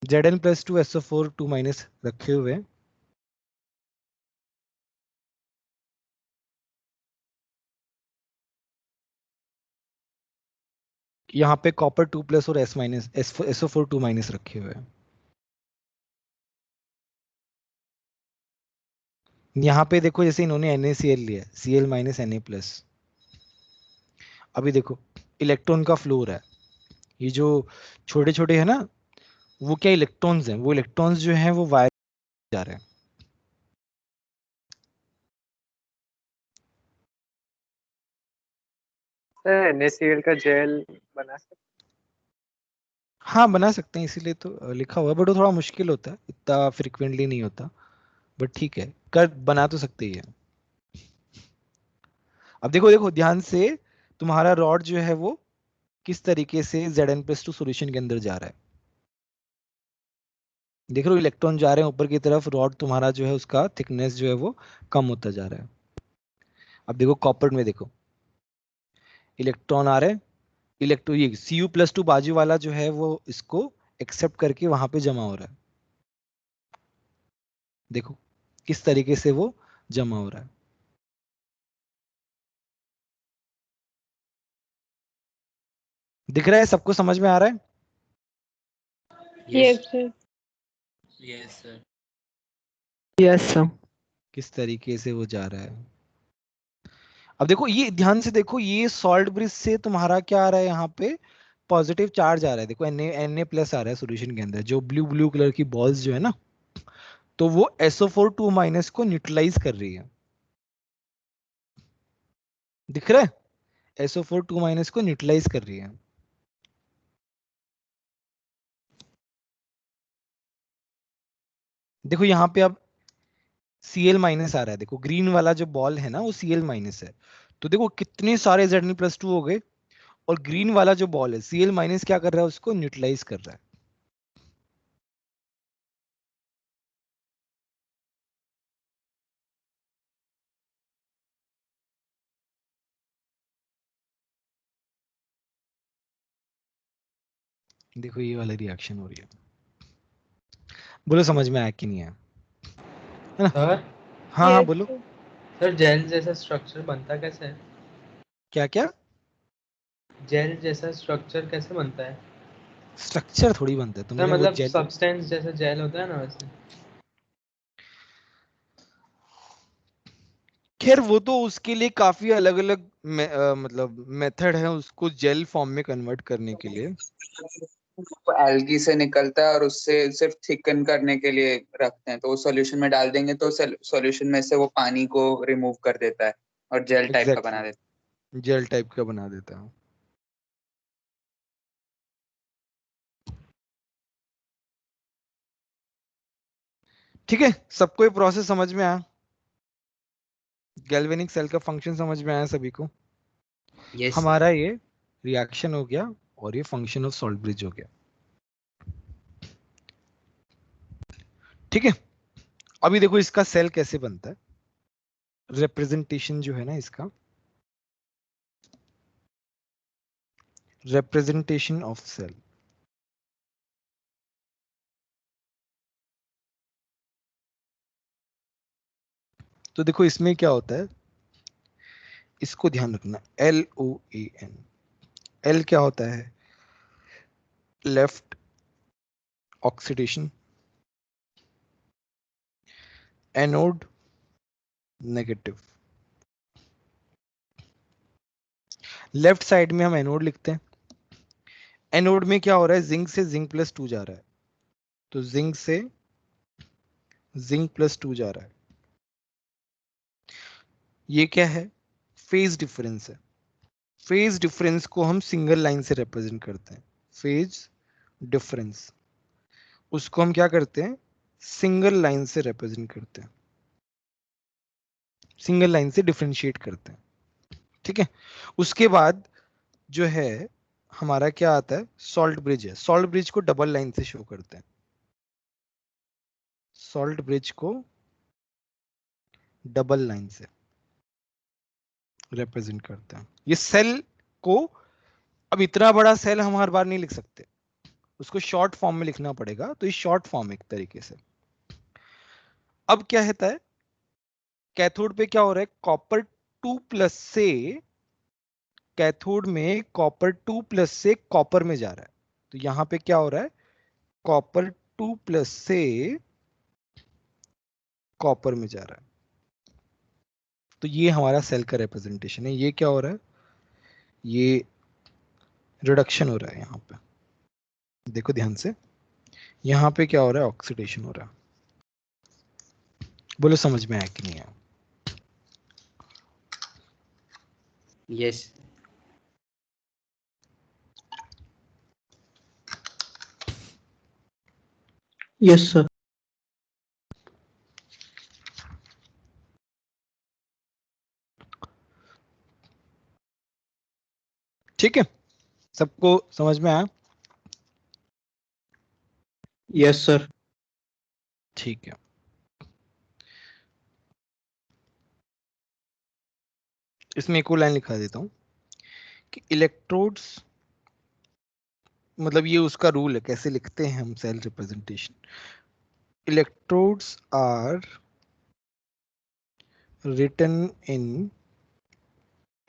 Zn+2 SO4 2- रखे हुए हैं। यहाँ पे कॉपर 2+ और SO4 2- रखे हुए हैं। यहाँ पे देखो जैसे इन्होंने NaCl लिया, Cl- Na+। अभी देखो इलेक्ट्रॉन का फ्लो हो रहा है, ये जो छोटे छोटे है ना, वो क्या इलेक्ट्रॉन्स हैं, वो इलेक्ट्रॉन्स जो हैं वो वायर जा रहे हैं। सर NaCl का जेल बना सकते? हाँ बना सकते हैं, इसीलिए तो लिखा हुआ है, बट वो थोड़ा मुश्किल होता है, इतना फ्रिक्वेंटली नहीं होता, बट ठीक है, कर बना तो सकते ही है। अब देखो देखो ध्यान से, तुम्हारा रॉड जो है वो किस तरीके से Zn+2 सॉल्यूशन के अंदर जा रहा है। देख रहे हो इलेक्ट्रॉन जा रहे हैं ऊपर की तरफ, रॉड तुम्हारा जो है उसका थिकनेस जो है वो कम होता जा रहा है। अब देखो कॉपर में देखो इलेक्ट्रॉन आ रहे हैं, इलेक्ट्रो ये Cu+2 बाजू वाला जो है वो इसको एक्सेप्ट करके वहां पे जमा हो रहा है। देखो किस तरीके से वो जमा हो रहा है। दिख रहा है, सबको समझ में आ रहा है? Yes sir. Yes sir. Yes sir. किस तरीके से वो जा रहा है। अब देखो ये ध्यान से देखो, ये सॉल्ट ब्रिज से तुम्हारा क्या आ रहा है, यहाँ पे पॉजिटिव चार्ज आ रहा है। देखो Na+ आ रहा है सॉल्यूशन के अंदर, जो ब्लू ब्लू कलर की बॉल्स जो है ना, तो वो SO4 2- को न्यूट्रलाइज कर रही है। दिख रहा है, SO4 2- को न्यूट्रलाइज कर रही है। देखो यहाँ पे अब Cl माइनस आ रहा है, देखो ग्रीन वाला जो बॉल है ना वो Cl माइनस है, तो देखो कितने सारे Zn+2 हो गए, और ग्रीन वाला जो बॉल है Cl माइनस क्या कर रहा है, उसको न्यूट्रलाइज कर रहा है। देखो ये वाली रिएक्शन हो रही है, बोलो समझ में आया कि नहीं आया, है ना? सर हाँ हाँ यस बोलो। सर जेल जैसा स्ट्रक्चर बनता कैसे है? क्या क्या? जेल जैसा स्ट्रक्चर कैसे बनता है? स्ट्रक्चर थोड़ी बनता है, सर तुमने वो मतलब जेल, सब्सटेंस जैसा जेल होता है ना वैसे। खैर वो तो उसके लिए काफी अलग अलग मतलब मेथड है उसको जेल फॉर्म में कन्वर्ट करने के लिए। वो एल्गी से निकलता है और उससे सिर्फ थिकन करने के लिए रखते हैं, तो वो सॉल्यूशन में डाल देंगे तो सॉल्यूशन में से वो पानी को रिमूव कर देता है और जेल टाइप का बना देता एग्जैक्टली, जेल टाइप का बना देता है। ठीक है, सबको ये प्रोसेस समझ में आया? गैल्वेनिक सेल का फंक्शन समझ में आया सभी को? Yes sir. हमारा ये रिएक्शन हो गया और ये फंक्शन ऑफ सॉल्ट ब्रिज हो गया। ठीक है, अभी देखो इसका सेल कैसे बनता है, रिप्रेजेंटेशन जो है ना इसका, रिप्रेजेंटेशन ऑफ सेल। तो देखो इसमें क्या होता है, इसको ध्यान रखना, LOAN। L क्या होता है, left oxidation, anode negative. Left side में हम एनोड लिखते हैं, एनोड में क्या हो रहा है, जिंक से Zn+2 जा रहा है, तो जिंक से Zn+2 जा रहा है। ये क्या है, फेज डिफरेंस है। फेज डिफरेंस को हम सिंगल लाइन से रिप्रेजेंट करते हैं, फेज डिफरेंस, उसको हम क्या करते हैं, सिंगल लाइन से रिप्रेजेंट करते हैं, सिंगल लाइन से डिफरेंशिएट करते हैं। ठीक है, उसके बाद जो है हमारा क्या आता है, सॉल्ट ब्रिज है। सॉल्ट ब्रिज को डबल लाइन से शो करते हैं, सॉल्ट ब्रिज को डबल लाइन से रिप्रेजेंट करते हैं। ये सेल को, अब इतना बड़ा सेल हम हर बार नहीं लिख सकते, उसको शॉर्ट फॉर्म में लिखना पड़ेगा, तो ये शॉर्ट फॉर्म एक तरीके से। अब क्या होता है, कैथोड पे क्या हो रहा है, कॉपर 2+ से, कैथोड में कॉपर 2+ से कॉपर में जा रहा है, तो यहां पे क्या हो रहा है, कॉपर 2+ से कॉपर में जा रहा है, तो ये हमारा सेल का रिप्रेजेंटेशन है। ये क्या हो रहा है, ये रिडक्शन हो रहा है यहाँ पे, देखो ध्यान से, यहाँ पे क्या हो रहा है, ऑक्सीडेशन हो रहा है। बोलो समझ में आया कि नहीं आया? Yes yes sir. ठीक है, सबको समझ में आया? Yes sir. ठीक है, इसमें एक और लाइन लिखा देता हूं कि इलेक्ट्रोड्स, मतलब ये उसका रूल है कैसे लिखते हैं हम cell representation. Electrodes are written in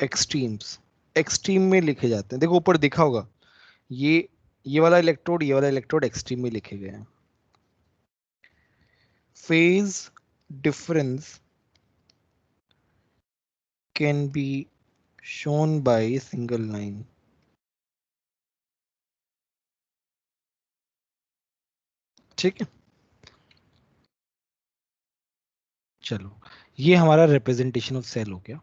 extremes, extreme में लिखे जाते हैं। देखो ऊपर दिखा होगा, ये वाला इलेक्ट्रोड, ये वाला इलेक्ट्रोड एक्सट्रीम में लिखे गए हैं। Phase difference can be shown by single line। ठीक है, चलो ये हमारा रिप्रेजेंटेशन ऑफ सेल हो गया।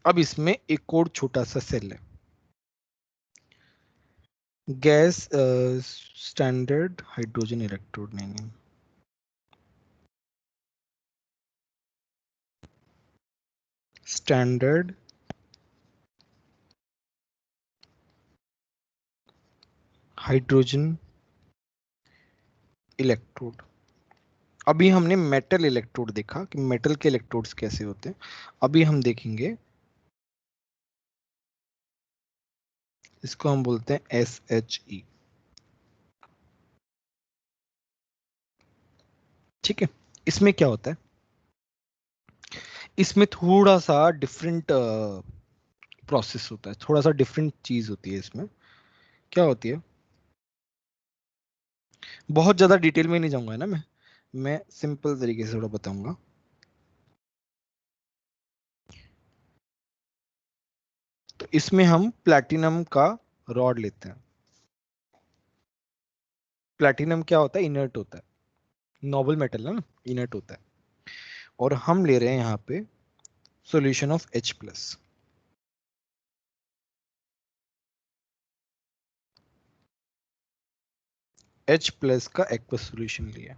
अब इसमें एक और छोटा सा सेल है, गैस स्टैंडर्ड हाइड्रोजन इलेक्ट्रोड, नहीं स्टैंडर्ड हाइड्रोजन इलेक्ट्रोड। अभी हमने मेटल इलेक्ट्रोड देखा कि मेटल के इलेक्ट्रोड्स कैसे होते हैं। अभी हम देखेंगे, इसको हम बोलते हैं SHE। ठीक है, इसमें क्या होता है, इसमें थोड़ा सा डिफरेंट प्रोसेस होता है, थोड़ा सा डिफरेंट चीज होती है। इसमें क्या होती है, बहुत ज्यादा डिटेल में नहीं जाऊंगा है ना, मैं सिंपल तरीके से थोड़ा बताऊंगा। तो इसमें हम प्लैटिनम का रॉड लेते हैं। प्लैटिनम क्या होता है, इनर्ट होता है, नोबल मेटल है ना, इनर्ट होता है। और हम ले रहे हैं यहाँ पे सॉल्यूशन ऑफ H+। H+ का एक्वस सॉल्यूशन लिया।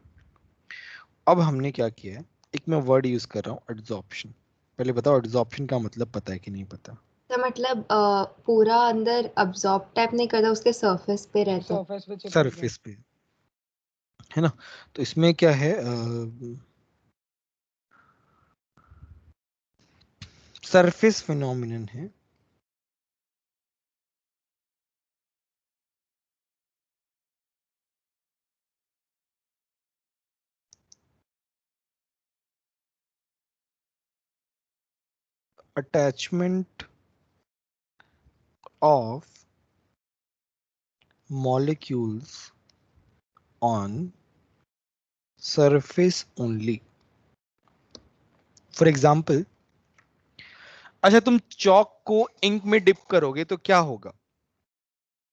अब हमने क्या किया है, एक मैं वर्ड यूज कर रहा हूँ, एड्सॉर्प्शन। पहले बताओ एड्सॉर्प्शन का मतलब पता है कि नहीं पता? तो मतलब पूरा अंदर अब्जॉर्ब टाइप नहीं करता, उसके सरफेस पे रहता। सरफेस पे चिपक गया। सरफेस पे है ना। तो इसमें क्या है, सरफेस फिनोमिनन है। Attachment of molecules on surface only. For example, अच्छा तुम चौक को इंक में डिप करोगे तो क्या होगा,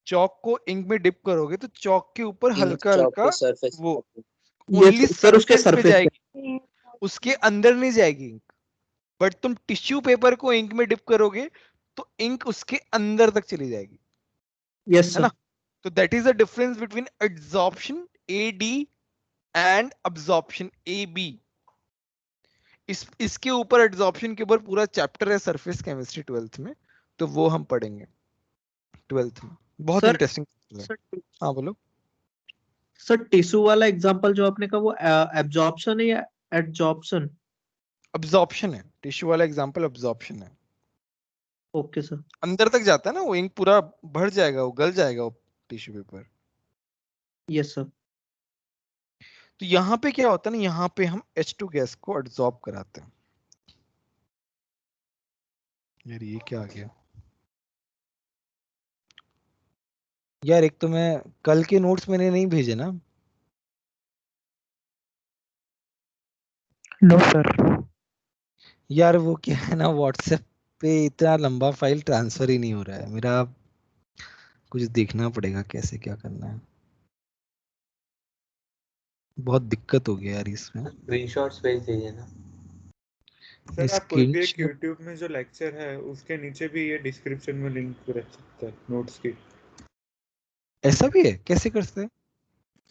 चौक को इंक में डिप करोगे तो चौक के ऊपर इंक हल्का चौक हल्का के सरफेस वो ये ओनली सर उसके सरफेस पे सरफेस पे। जाएगी, उसके अंदर नहीं जाएगी इंक। बट तुम टिश्यू पेपर को इंक में डिप करोगे तो इंक उसके अंदर तक चली जाएगी, यस है ना। सर। तो that is the difference between adsorption AD and absorption AB। इसके ऊपर एड्सॉर्प्शन के ऊपर पूरा चैप्टर है सरफेस केमिस्ट्री 12th में, तो वो हम पढ़ेंगे 12th में, बहुत सर इंटरेस्टिंग है। सर हाँ बोलो। सर टिश्यू वाला एग्जांपल जो आपने कहा वो एब्जॉर्प्शन है या एडजॉर्प्शन? अब्जॉर्प्शन है, टिश्यू वाला एग्जांपल अब्जॉर्प्शन है। Okay sir. अंदर तक जाता है ना वो इंक, पूरा भर जाएगा, वो गल जाएगा वो टिश्यू पेपर। Yes sir. तो यहाँ पे क्या होता है ना, यहाँ पे हम H2 गैस को एब्जॉर्ब कराते हैं। यार ये क्या आ गया यार, एक तो मैं कल के नोट्स मैंने नहीं भेजे ना। No sir. यार वो क्या है ना, व्हाट्सएप पे इतना लंबा फाइल ट्रांसफर ही नहीं हो रहा है मेरा, कुछ देखना पड़ेगा कैसे क्या करना है, बहुत दिक्कत हो गया यार इसमें। स्क्रीनशॉट्स भेज दीजिए ना। सर आप कोई भी एक स्क्रीनशॉट यूट्यूब में जो लेक्चर है उसके नीचे भी ये डिस्क्रिप्शन में लिंक रख सकता है नोट्स की। ऐसा भी है, कैसे करते हैं?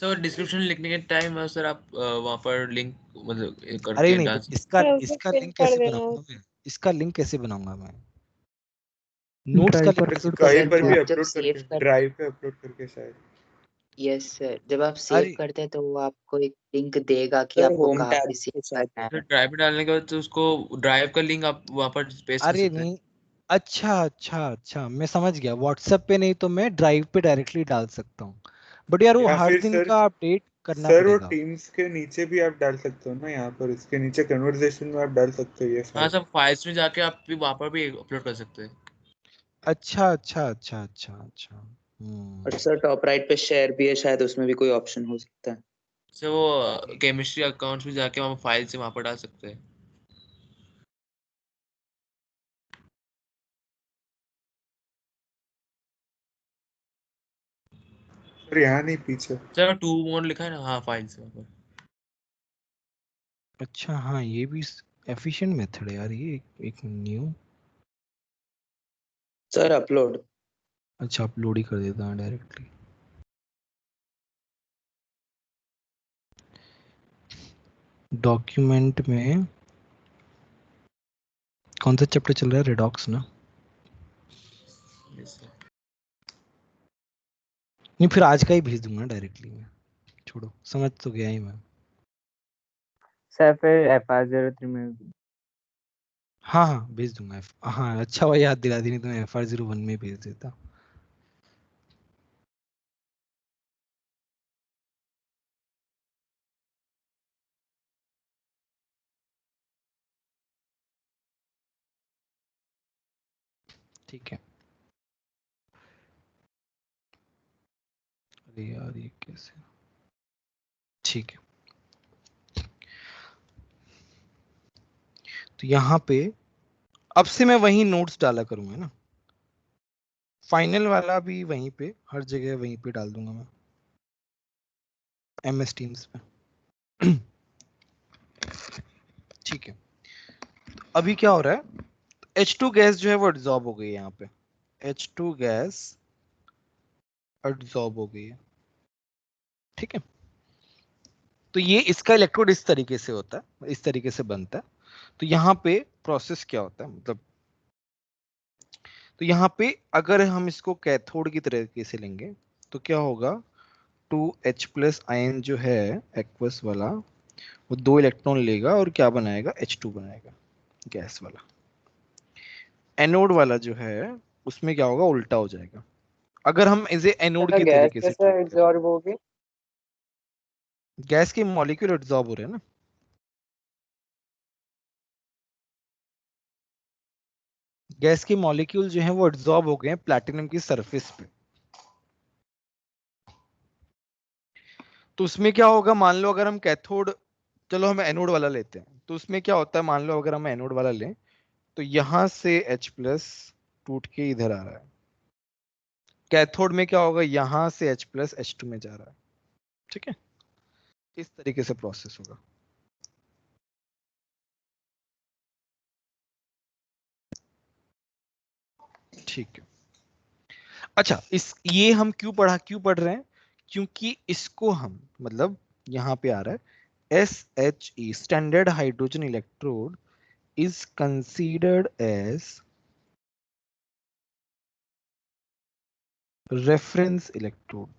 सर डिस्क्रिप्शन लिखने के टाइम सर आप वहाँ पर लिंक मतलब अरे करके नहीं, डाल तो सकते इसका सर उसे इसका पिन लिंक कर कैसे देना। बनाऊंगा मैं, इसका लिंक कैसे बनाऊंगा मैं, नोट्स का ड्राइव पर लिंक कैसे अपलोड कर कहीं सर बनाऊंगा? पर वो भी आप जब अपलोड सेव करके, कर ड्राइव पे अपलोड करके शायद। यस सर, जब आप सेव अरे करते हैं तो वो आपको एक लिंक देगा कि सर आपको होम कहाँ टैब पे पे सेव शायद। करना फिर है। ड्राइव में डालने के बाद तो उसको ड्राइव का लिंक आप वहाँ पर पेस्ट कर अरे सकते हैं। नहीं, अच्छा अच्छा अच्छा, मैं समझ गया, व्हाट्सएप पे नहीं तो मैं ड्राइव पे डायरेक्टली डाल सकता हूँ, बट यार वो या हर फिर दिन सर का अपडेट करना सर वो पड़ेगा। टीम्स के नीचे भी आप डाल सकते हो ना, यहाँ पर इसके नीचे कन्वर्सेशन में आप डाल सकते हो ये हाँ फाइल। सर, फाइल्स में जाके आप भी वहाँ पर भी अपलोड कर सकते हैं। अच्छा अच्छा अच्छा अच्छा अच्छा। और सर टॉप राइट पे शेयर भी है, शायद उसमें भी कोई ऑप्शन हो सकता है। सर वो केमिस्ट्री अकाउंट्स में जाके वहाँ फाइल से वहाँ पर डाल सकते हैं। सर यहाँ नहीं, पीछे। सर 2 मोड लिखा है ना, हाँ फाइल से वहाँ पर। अच्छा हाँ, ये भी एफिशिएंट मेथड है यार, ये एक न्यू। Sir upload. अच्छा अपलोड ही कर देता हूँ डायरेक्टली। डॉक्यूमेंट में कौन सा चैप्टर चल रहा है? रेडॉक्स ना? नहीं, फिर आज का ही भेज दूंगा डायरेक्टली मैं, छोड़ो, समझ तो गया ही मैं। सर फिर FR03 में हाँ हाँ भेज दूंगा। हाँ अच्छा हुआ याद दिला दी, नहीं तो मैं FR01 में भेज देता। ठीक है। अरे यार ये कैसे? ठीक है, तो यहाँ पे अब से मैं वही नोट्स डाला करूंगा ना, फाइनल वाला भी वहीं पे, हर जगह वहीं पे डाल दूंगा मैं MS Teams पे। ठीक है, अभी क्या हो रहा है, H2 गैस जो है वो एब्जॉर्ब हो गई है यहाँ पे, H2 गैस एब्जॉर्ब हो गई है। ठीक है, तो ये इसका इलेक्ट्रोड इस तरीके से होता है, इस तरीके से बनता है। तो यहाँ पे प्रोसेस क्या होता है, मतलब तो यहाँ पे अगर हम इसको कैथोड की तरीके से लेंगे तो क्या होगा, 2H+ आयन जो है एक्वस वाला, वो 2 इलेक्ट्रॉन लेगा और क्या बनाएगा, H2 बनाएगा, गैस वाला। एनोड वाला जो है उसमें क्या होगा, उल्टा हो जाएगा, अगर हम इसे एनोड सर के गैस तरीके से कैसे ट्रीट करें। एब्जॉर्ब होगी? गैस के मॉलिक्यूल एब्जॉर्ब हो रहे हैं ना, गैस के मॉलिक्यूल जो हैं वो एब्जॉर्ब हो गए हैं प्लैटिनम की सरफेस पे। तो उसमें क्या होगा, मान लो अगर हम कैथोड, चलो हम एनोड वाला लेते हैं, तो उसमें क्या होता है, मान लो अगर हम एनोड वाला लें तो यहां से H+ टूट के इधर आ रहा है, कैथोड में क्या होगा, यहां से H+ H2 में जा रहा है। ठीक है, इस तरीके से प्रोसेस होगा। ठीक है, अच्छा ये हम क्यों पढ़ रहे हैं, क्योंकि इसको हम मतलब यहां पे आ रहा है SHE, standard hydrogen electrode is considered as reference electrode,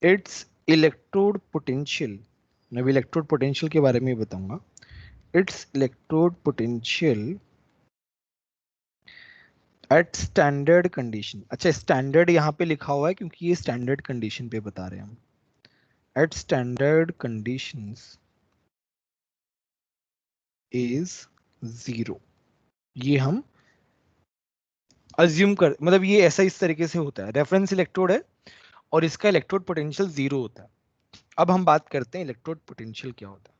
its electrode potential, मैं भी इलेक्ट्रोड पोटेंशियल के बारे में बताऊंगा, its electrode potential at standard condition। अच्छा स्टैंडर्ड यहाँ पे लिखा हुआ है क्योंकि ये स्टैंडर्ड कंडीशन पे बता रहे हैं हम, at standard conditions is 0। ये हम अज्यूम कर, मतलब ये ऐसा इस तरीके से होता है, रेफरेंस इलेक्ट्रोड है और इसका इलेक्ट्रोड पोटेंशियल 0 होता है। अब हम बात करते हैं इलेक्ट्रोड पोटेंशियल क्या होता है।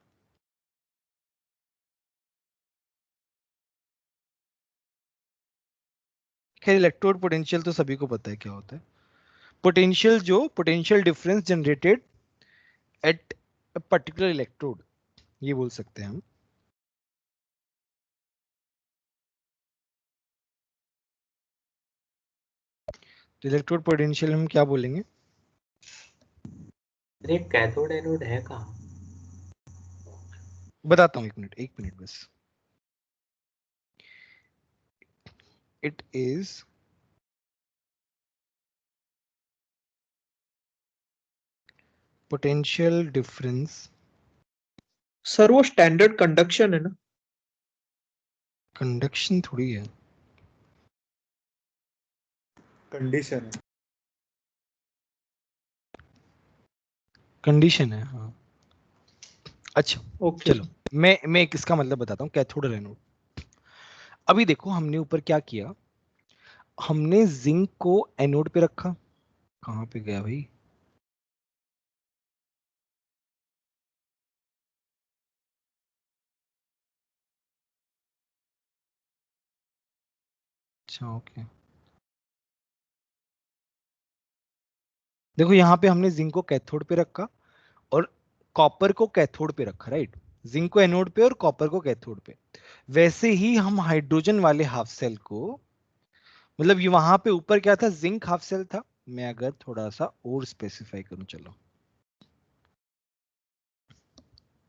खैर इलेक्ट्रोड पोटेंशियल तो सभी को पता है क्या होता है, पोटेंशियल जो potential difference generated at a particular electrode, ये बोल सकते हैं हम। तो इलेक्ट्रोड पोटेंशियल हम क्या बोलेंगे, अरे कैथोड एनोड है कहाँ? बताता हूँ, एक मिनट बस। It is potential difference, sir वो स्टैंडर्ड कंडक्शन है ना? कंडक्शन थोड़ी है, कंडीशन है। कंडीशन है हाँ। अच्छा ओके। चलो मैं एक इसका मतलब बताता हूँ, कैथोड और एनोड। अभी देखो हमने ऊपर क्या किया, हमने जिंक को एनोड पे रखा, कहाँ पे गया भाई, अच्छा ओके, देखो यहाँ पे हमने जिंक को कैथोड पे रखा और कॉपर को कैथोड पे रखा, राइट, जिंक को एनोड पे और कॉपर को कैथोड पे। वैसे ही हम हाइड्रोजन वाले हाफ सेल को, मतलब ये वहां पे ऊपर क्या था, जिंक हाफ सेल था, मैं अगर थोड़ा सा और स्पेसिफाई करूं, चलो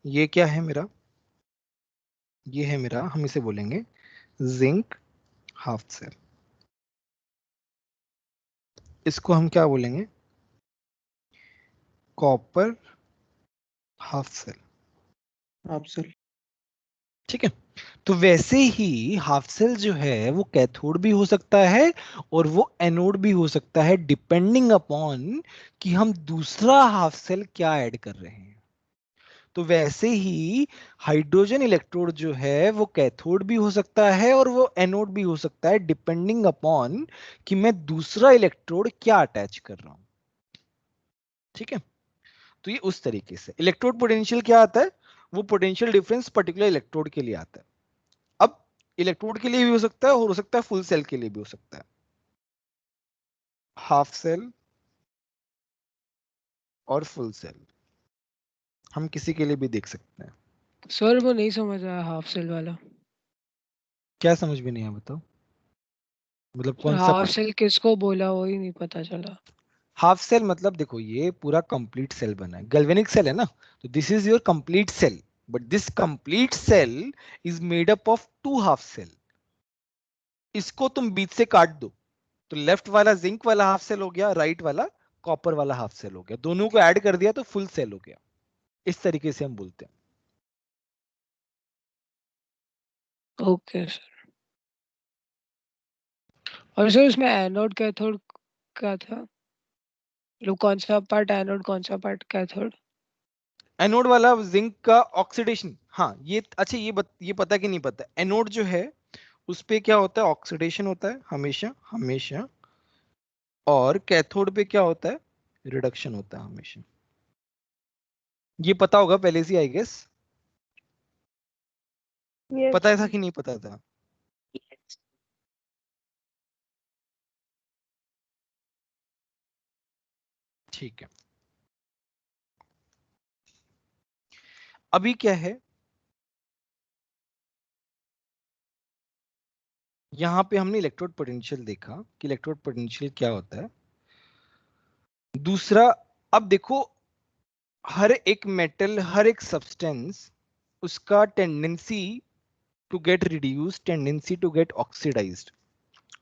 ये क्या है मेरा, ये है मेरा, हम इसे बोलेंगे जिंक हाफ सेल। इसको हम क्या बोलेंगे, copper half cell. Half cell. ठीक है, तो वैसे ही हाफ सेल जो है वो कैथोड भी हो सकता है और वो एनोड भी हो सकता है, डिपेंडिंग अपॉन कि हम दूसरा हाफ सेल क्या ऐड कर रहे हैं। तो वैसे ही हाइड्रोजन इलेक्ट्रोड जो है वो कैथोड भी हो सकता है और वो एनोड भी हो सकता है, डिपेंडिंग अपॉन कि मैं दूसरा इलेक्ट्रोड क्या अटैच कर रहा हूं। ठीक है, तो ये उस तरीके से इलेक्ट्रोड पोटेंशियल क्या आता है, वो पोटेंशियल डिफरेंस पर्टिकुलर इलेक्ट्रोड के लिए आता है। अब इलेक्ट्रोड के लिए भी हो सकता है और हो सकता है फुल सेल के लिए भी हो सकता है, हाफ सेल और फुल सेल हम किसी के लिए भी देख सकते हैं। सर वो नहीं समझ आया हाफ सेल वाला। क्या समझ में नहीं आया बताओ, मतलब कौन सा हाफ पार्ट। सेल किसको बोला वही नहीं पता चला। हाफ सेल मतलब देखो ये पूरा कंप्लीट सेल बना है, गैल्वेनिक सेल है ना, तो this is your complete cell, but this complete cell is made up of two half cell. इसको तुम बीच से काट दो तो लेफ्ट वाला जिंक वाला हाफ सेल हो गया, राइट वाला कॉपर वाला हाफ सेल हो गया, दोनों को ऐड कर दिया तो फुल सेल हो गया। इस तरीके से हम बोलते हैं। Okay sir. और सर उसमें एनोड कैथोड क्या था, मतलब कौन सा पार्ट एनोड कौन सा पार्ट कैथोड? एनोड वाला जिंक का ऑक्सीडेशन, हाँ ये अच्छा, ये पता कि नहीं पता, एनोड जो है उस पे क्या होता है, ऑक्सीडेशन होता है हमेशा हमेशा, और कैथोड पे क्या होता है, रिडक्शन होता है हमेशा। ये पता होगा पहले से, आई गेस यस पता था कि नहीं पता था। ठीक है, अभी क्या है, यहां पे हमने इलेक्ट्रोड पोटेंशियल देखा कि इलेक्ट्रोड पोटेंशियल क्या होता है। दूसरा, अब देखो हर एक मेटल, हर एक सब्सटेंस, उसका tendency to get reduce, tendency to get oxidized.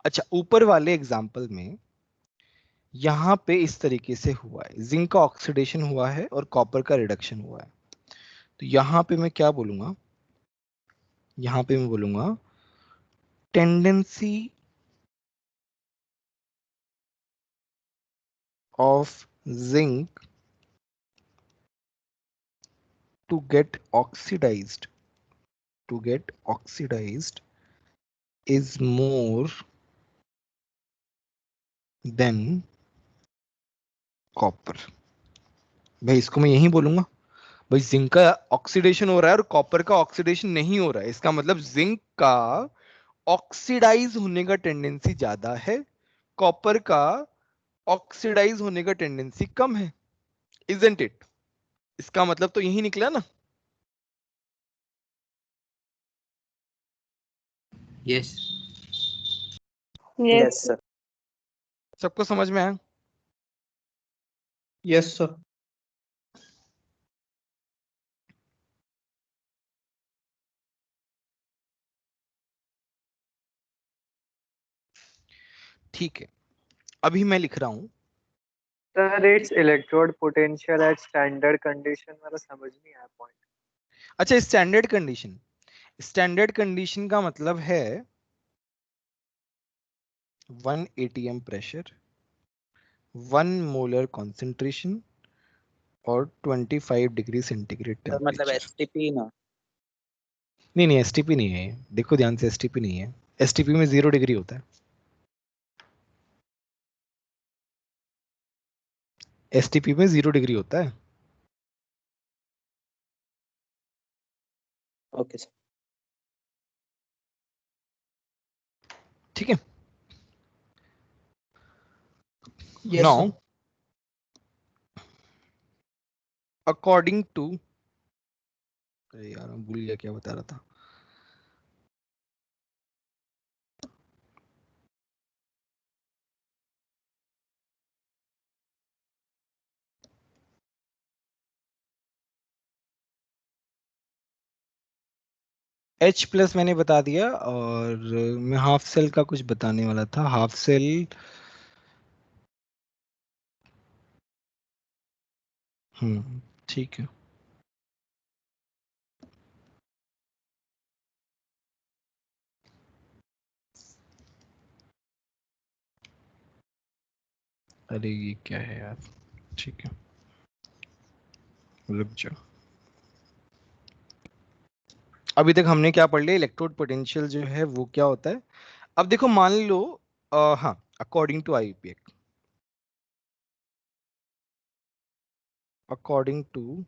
अच्छा, ऊपर वाले एग्जांपल में यहां पे इस तरीके से हुआ है, जिंक का ऑक्सीडेशन हुआ है और कॉपर का रिडक्शन हुआ है। तो यहां पे मैं क्या बोलूंगा, यहां पे मैं बोलूंगा tendency of zinc to get oxidized to get oxidized is more than copper। भाई इसको मैं यही बोलूंगा, भाई जिंक का ऑक्सीडेशन हो रहा है और कॉपर का ऑक्सीडेशन नहीं हो रहा है, इसका मतलब जिंक का ऑक्सीडाइज होने का टेंडेंसी ज्यादा है, कॉपर का ऑक्सीडाइज होने का टेंडेंसी कम है, इजंट इट। इसका मतलब तो यही निकला ना। Yes yes yes sir. सबको समझ में आया। Yes sir. ठीक है, अभी मैं लिख रहा हूं, sir it's electrode potential at standard condition, मेरा समझ नहीं आया पॉइंट। अच्छा स्टैंडर्ड कंडीशन, स्टैंडर्ड कंडीशन का मतलब है 1 atm प्रेशर, 1 मोलर कंसंट्रेशन और 25 डिग्री सेंटीग्रेड तो मतलब टेम्परेचर। एसटीपी ना। नहीं नहीं, एसटीपी नहीं है, देखो ध्यान से, एसटीपी नहीं है, एसटीपी में 0 डिग्री होता है, एसटीपी में 0 डिग्री होता है। Okay sir. ठीक है, yes now sir. According to, यार मैं भूल गया क्या बता रहा था। H प्लस मैंने बता दिया, और मैं हाफ सेल का कुछ बताने वाला था। हाफ सेल ठीक है। अरे ये क्या है यार, ठीक है रुक जाओ। अभी तक हमने क्या पढ़ लिया, इलेक्ट्रोड पोटेंशियल जो है वो क्या होता है। अब देखो मान लो हाँ, according to IUPAC, according to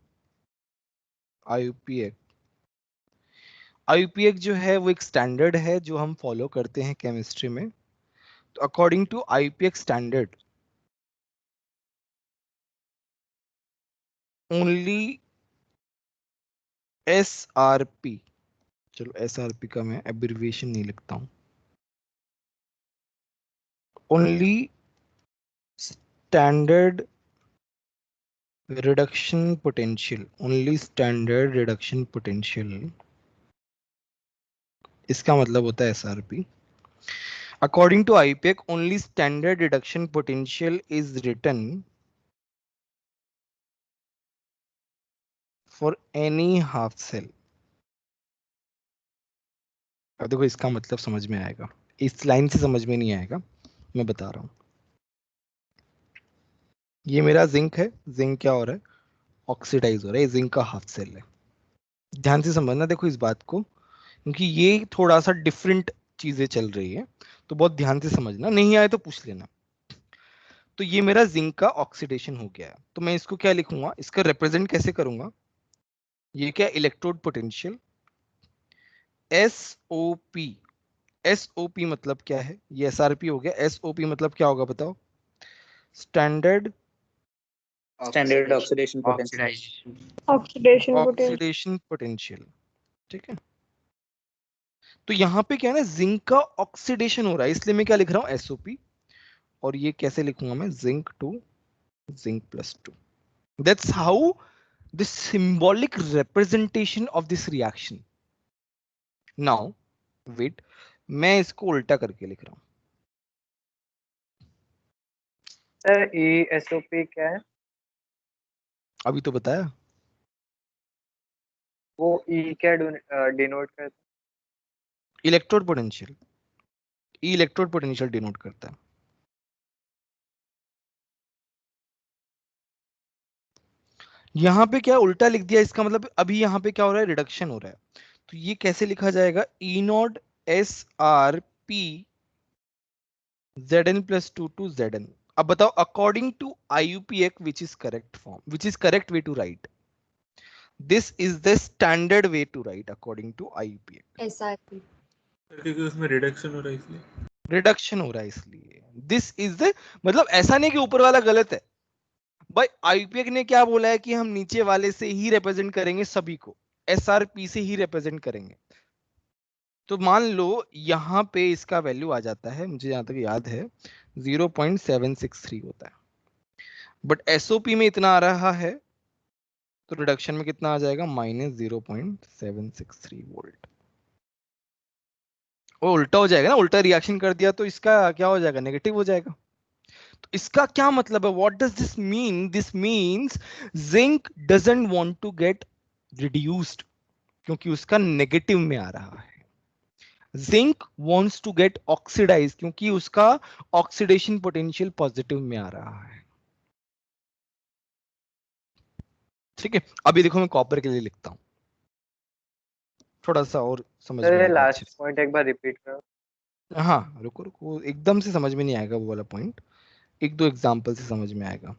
IUPAC, IUPAC जो है वो एक स्टैंडर्ड है जो हम फॉलो करते हैं केमिस्ट्री में। तो according to IUPAC standard, only SRP, चलो एसआरपी का मैं एब्रिविएशन नहीं लिखता हूं, only standard reduction potential, only standard reduction potential, इसका मतलब होता है SRP. According to IUPAC only standard reduction potential is written for any half cell. अब देखो इसका मतलब समझ में आएगा, इस लाइन से समझ में नहीं आएगा, मैं बता रहा हूं। ये मेरा जिंक है, जिंक क्या हो रहा है, ऑक्सीडाइज हो रहा है, ये जिंक का हाफ सेल है। ध्यान से समझना देखो इस बात को, क्योंकि ये थोड़ा सा डिफरेंट चीजें चल रही है, तो बहुत ध्यान से समझना, नहीं आए तो पूछ लेना। तो ये मेरा जिंक का ऑक्सीडेशन हो गया है, तो मैं इसको क्या लिखूंगा, इसका रिप्रेजेंट कैसे करूंगा, ये क्या इलेक्ट्रोड पोटेंशियल एसओपी। एसओपी मतलब क्या है, ये एसआरपी हो गया, एसओपी मतलब क्या होगा बताओ, standard oxidation potential. Oxidation potential. Oxidation potential, ठीक है। तो यहाँ पे क्या है ना, जिंक का ऑक्सीडेशन हो रहा है, इसलिए मैं क्या लिख रहा हूँ एसओपी, और ये कैसे लिखूंगा मैं, zinc to zinc plus two. That's how the symbolic representation of this reaction. Now wait, मैं इसको उल्टा करके लिख रहा हूं। सर ESOP क्या है? अभी तो बताया, वो E क्या डिनोट करता है? इलेक्ट्रोड पोटेंशियल, ई इलेक्ट्रोड पोटेंशियल डिनोट करता है। यहां पे क्या उल्टा लिख दिया, इसका मतलब अभी यहां पे क्या हो रहा है, रिडक्शन हो रहा है। तो ये कैसे लिखा जाएगा, E naught S R P Zn plus 2 to Zn। अब बताओ according to IUPAC which is correct form, which is correct way to write, this is the standard way to write according to IUPAC। SRP। क्योंकि उसमें reduction हो रहा है इसलिए, reduction हो रहा है इसलिए, दिस इज द, मतलब ऐसा नहीं कि ऊपर वाला गलत है भाई, IUPAC ने क्या बोला है कि हम नीचे वाले से ही रिप्रेजेंट करेंगे सभी को, SRP से ही रिप्रेजेंट करेंगे। तो मान लो यहां पे इसका वैल्यू आ जाता है, मुझे जहां तक याद है 0.763 होता है, बट एसओपी में इतना आ रहा है, तो रिडक्शन में कितना आ जाएगा, -0.763 वोल्ट। वो उल्टा हो जाएगा ना, उल्टा रिएक्शन कर दिया तो इसका क्या हो जाएगा, नेगेटिव हो जाएगा। तो इसका क्या मतलब है, what does this mean, this means zinc doesn't want to get reduced, क्योंकि उसका नेगेटिव में आ रहा है। Zinc wants to get oxidize, क्योंकि उसका ऑक्सीडेशन पोटेंशियल पॉजिटिव में आ रहा है। ठीक है, अभी देखो मैं कॉपर के लिए लिखता हूं, थोड़ा सा और समझ में सर आएगा अच्छे लास्ट से। पॉइंट एक बार रिपीट करो। हाँ रुको रुको, एकदम से समझ में नहीं आएगा वो वाला पॉइंट, एक दो एग्जांपल से समझ में आएगा।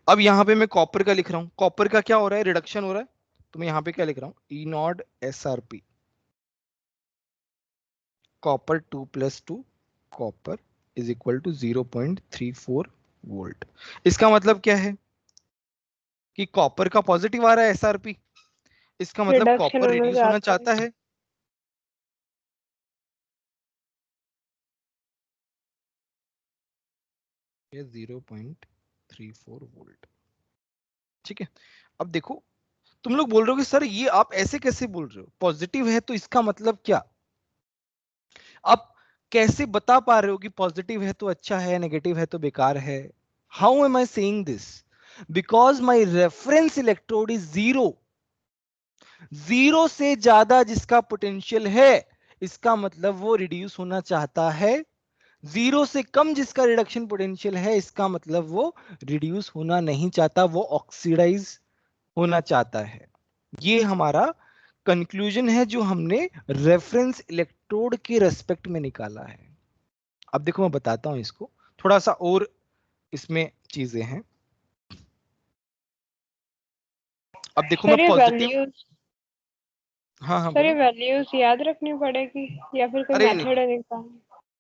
अब यहाँ पे मैं कॉपर का लिख रहा हूँ, कॉपर का क्या हो रहा है, रिडक्शन हो रहा है, तो मैं यहाँ पे क्या लिख रहा हूँ, E naught S R P, copper 2+2, copper is equal to 0.34 volt. इसका मतलब क्या है कि कॉपर का पॉजिटिव आ रहा है एसआरपी, इसका मतलब रिडक्शन कॉपर होने रिड्यूस से होना आता है। चाहता है। ये 0.34 वोल्ट, ठीक है। अब देखो तुम लोग बोल रहे हो कि सर ये आप ऐसे कैसे बोल रहे हो, पॉजिटिव है तो इसका मतलब क्या? आप कैसे बता पा रहे हो कि पॉजिटिव है तो अच्छा है, नेगेटिव है तो बेकार है? How am I saying this? Because my reference electrode is zero. Zero से ज्यादा जिसका पोटेंशियल है इसका मतलब वो रिड्यूस होना चाहता है। जीरो से कम जिसका रिडक्शन पोटेंशियल है इसका मतलब वो रिड्यूस होना नहीं चाहता, वो ऑक्सीडाइज होना चाहता है। ये हमारा कंक्लूजन है जो हमने रेफरेंस इलेक्ट्रोड के रेस्पेक्ट में निकाला है। अब देखो मैं बताता हूं इसको थोड़ा सा और, इसमें चीजें हैं। अब देखो मैं सर ये पॉजिटिव, वैल्यूज हाँ हाँ सर ये बोलो। वैल्यूज याद रखनी पड़ेगी या फिर कोई अरे मेथड है निकालने?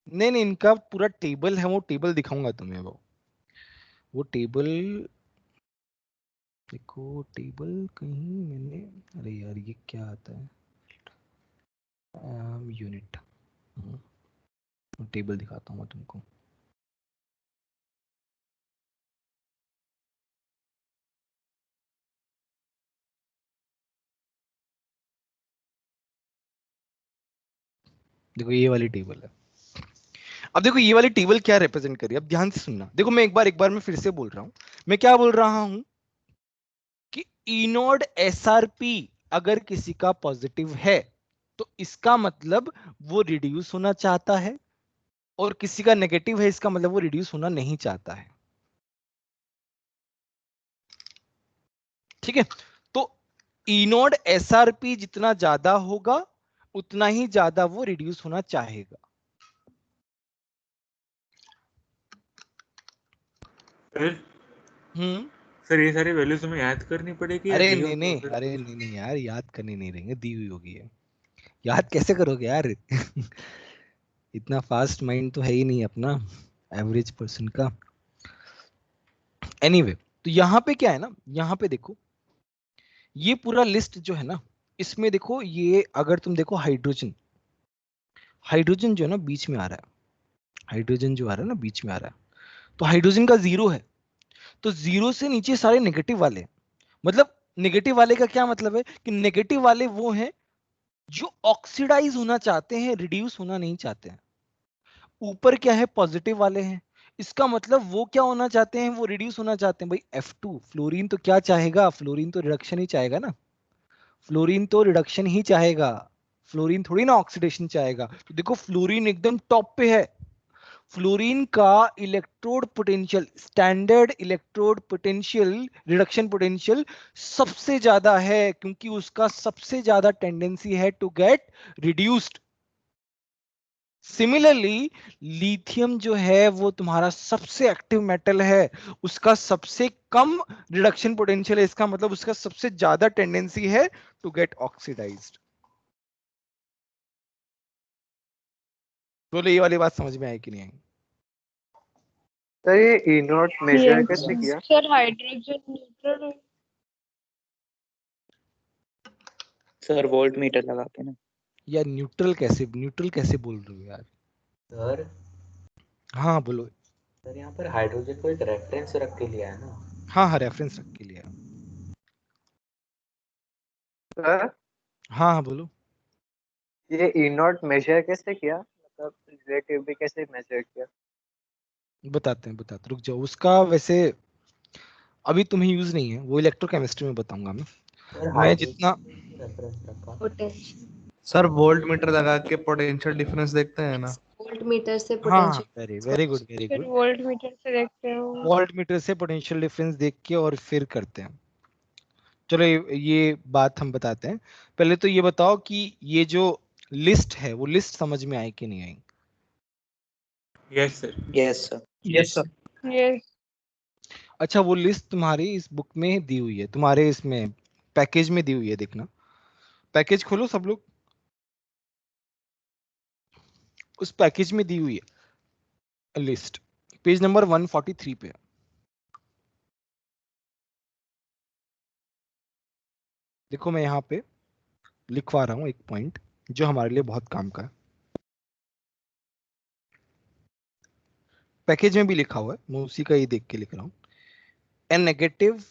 नहीं नहीं, इनका पूरा टेबल है, वो टेबल दिखाऊंगा तुम्हें। वो टेबल देखो, टेबल कहीं मैंने, अरे यार ये क्या आता है, यूनिट, टेबल दिखाता हूँ मैं तुमको। देखो ये वाली टेबल है। अब देखो ये वाली टेबल क्या रिप्रेजेंट कर रही है, अब ध्यान से सुनना। देखो मैं एक बार मैं फिर से बोल रहा हूं, मैं क्या बोल रहा हूं कि ई नॉड एसआरपी अगर किसी का पॉजिटिव है तो इसका मतलब वो रिड्यूस होना चाहता है, और किसी का नेगेटिव है इसका मतलब वो रिड्यूस होना नहीं चाहता है। ठीक है, तो ई नॉड एसआरपी जितना ज्यादा होगा उतना ही ज्यादा वो रिड्यूस होना चाहेगा। सर ये सारी वैल्यूज हमें याद करनी पड़ेगी या अरे दी नहीं होगी नहीं, फिर? अरे नहीं नहीं यार, याद करनी नहीं रहेंगे, दी हुई होगी है। याद कैसे करोगे यार इतना फास्ट माइंड तो है ही नहीं अपना एवरेज पर्सन का। एनीवे तो यहां पे क्या है ना, यहां पे देखो ये पूरा लिस्ट जो है ना, इसमें देखो ये अगर तुम देखो हाइड्रोजन, हाइड्रोजन जो है ना बीच में आ रहा है, हाइड्रोजन जो आ रहा है ना बीच में आ रहा है, तो हाइड्रोजन का जीरो है, तो जीरो से नीचे सारे नेगेटिव वाले हैं। मतलब नेगेटिव वाले का क्या मतलब है कि नेगेटिव वाले वो हैं जो ऑक्सीडाइज होना चाहते हैं, रिड्यूस होना नहीं चाहते हैं। ऊपर क्या है, पॉजिटिव वाले हैं, इसका मतलब वो क्या होना चाहते हैं, वो रिड्यूस होना चाहते हैं। भाई F2 फ्लोरीन तो क्या चाहेगा, फ्लोरीन तो रिडक्शन ही चाहेगा ना, फ्लोरीन तो रिडक्शन ही चाहेगा, फ्लोरीन थोड़ी ना ऑक्सीडेशन चाहेगा। तो देखो फ्लोरीन एकदम टॉप पे है। फ्लोरीन का electrode potential, standard electrode potential, reduction potential सबसे ज्यादा है, क्योंकि उसका सबसे ज्यादा टेंडेंसी है to get reduced. Similarly lithium जो है वो तुम्हारा सबसे एक्टिव मेटल है, उसका सबसे कम रिडक्शन पोटेंशियल है, इसका मतलब उसका सबसे ज्यादा टेंडेंसी है टू गेट ऑक्सीडाइज्ड। बोलो ये वाली बात समझ में आई कि नहीं आई? सर ये ई नॉट मेजर कैसे यस किया? सर, हाइड्रोजन न्यूट्रल है। सर वोल्ट मीटर लगा के ना। यार न्यूट्रल कैसे, न्यूट्रल कैसे बोल रहे हो यार? सर हाँ बोलो। सर यहाँ पर हाइड्रोजन को एक रेफरेंस रख के लिया है ना? हाँ हाँ रेफरेंस रख के लिया। सर हाँ हाँ बोलो। ये ई नॉट मेजर कैसे किया, मतलब रिलेटिव भी कैसे मेजर किया? बताते हैं, रुक जाओ। उसका वैसे अभी तुम्हें यूज नहीं है, वो इलेक्ट्रोकेमिस्ट्री में बताऊंगा मैं। सर मैं जितना हाइड्रोजन रेफरेंस रखा। पोटेंशियल, सर वोल्ट मीटर लगा के पोटेंशियल डिफरेंस देखते हैं ना? वोल्ट मीटर से हाँ potential very very good very फिर गुड, वोल्ट मीटर से देखते हो। वोल्ट मीटर से पोटेंशियल डिफरेंस देख के और फिर करते हैं। चलो ये बात हम बताते हैं। पहले तो ये बताओ कि ये जो लिस्ट है वो लिस्ट समझ में आई कि नहीं आई? Yes sir. Yes sir. Yes sir. Yes अच्छा वो लिस्ट तुम्हारी इस बुक में दी हुई है, तुम्हारे इसमें पैकेज में दी हुई है, देखना पैकेज खोलो सब लोग। उस पैकेज में दी हुई है लिस्ट, पेज नंबर 143 पे। देखो मैं यहाँ पे लिखवा रहा हूँ एक पॉइंट जो हमारे लिए बहुत काम का है। पैकेज में भी लिखा हुआ है, मैं उसी का ही देख के लिख रहा हूँ। ए negative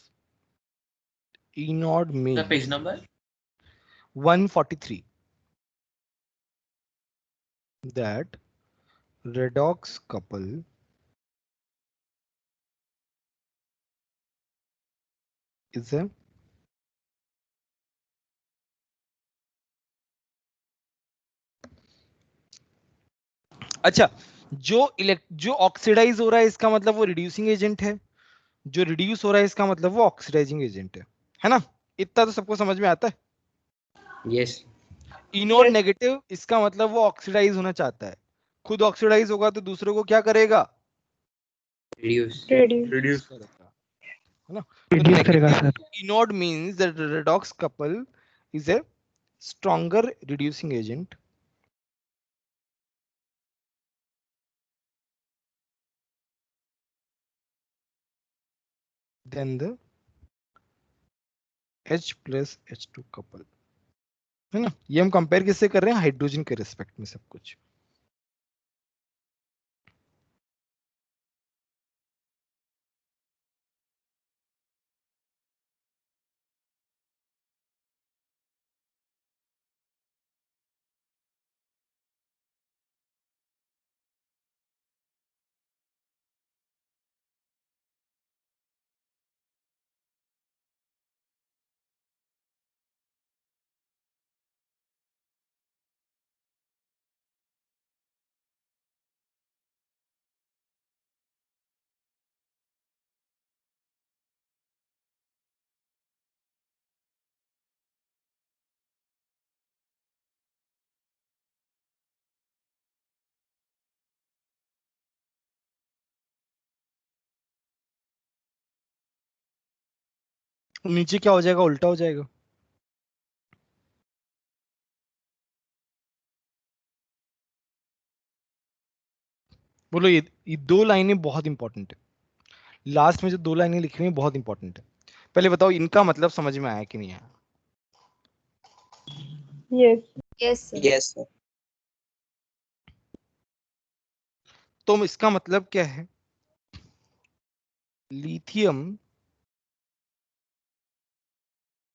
E naught The means page number? 143. That redox couple is a अच्छा, जो ऑक्सीडाइज हो रहा है इसका मतलब वो रिड्यूसिंग एजेंट है, जो रिड्यूस हो रहा है इसका मतलब वो ऑक्सीडाइजिंग एजेंट है ना? इतना तो सबको समझ में आता है। यस ई नॉट नेगेटिव इसका मतलब वो ऑक्सीडाइज होना चाहता है, खुद ऑक्सीडाइज होगा तो दूसरों को क्या करेगा? रिड्यूस रिड्यूस करेगा, है ना? रिड्यूस करेगा sir. E naught means that the redox couple is a stronger reducing agent than the H plus H2 couple, है ना? ये हम कंपेयर किससे कर रहे हैं? हाइड्रोजन के रिस्पेक्ट में सब कुछ। नीचे क्या हो जाएगा? उल्टा हो जाएगा। बोलो, ये दो लाइनें बहुत इंपॉर्टेंट है। लास्ट में जो दो लाइनें लिखी हुई हैं बहुत इंपॉर्टेंट है। पहले बताओ इनका मतलब समझ में आया कि नहीं आया? Yes sir. तो इसका मतलब क्या है? लिथियम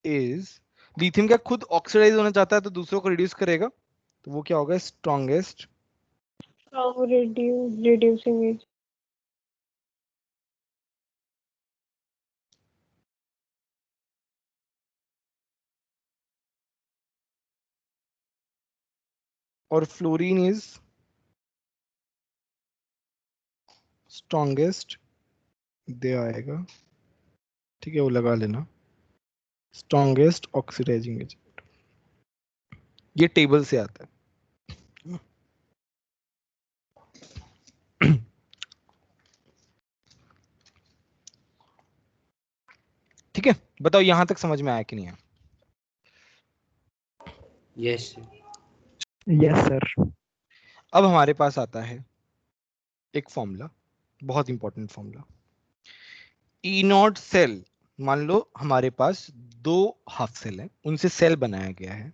क्या खुद ऑक्सीडाइज होना चाहता है तो दूसरों को रिड्यूस करेगा, तो वो क्या होगा? Strongest reducing agent. और फ्लोरीन इज स्ट्रॉन्गेस्ट, दे आएगा, ठीक है, वो लगा लेना, स्ट्रॉन्गेस्ट ऑक्सीडाइजिंग एजेंट। ये टेबल से आता है। ठीक है, बताओ यहां तक समझ में आया कि नहीं आया? Yes yes sir. अब हमारे पास आता है एक फॉर्मूला, बहुत important formula. E naught cell, मान लो हमारे पास दो हाफ सेल हैं, उनसे सेल बनाया गया है,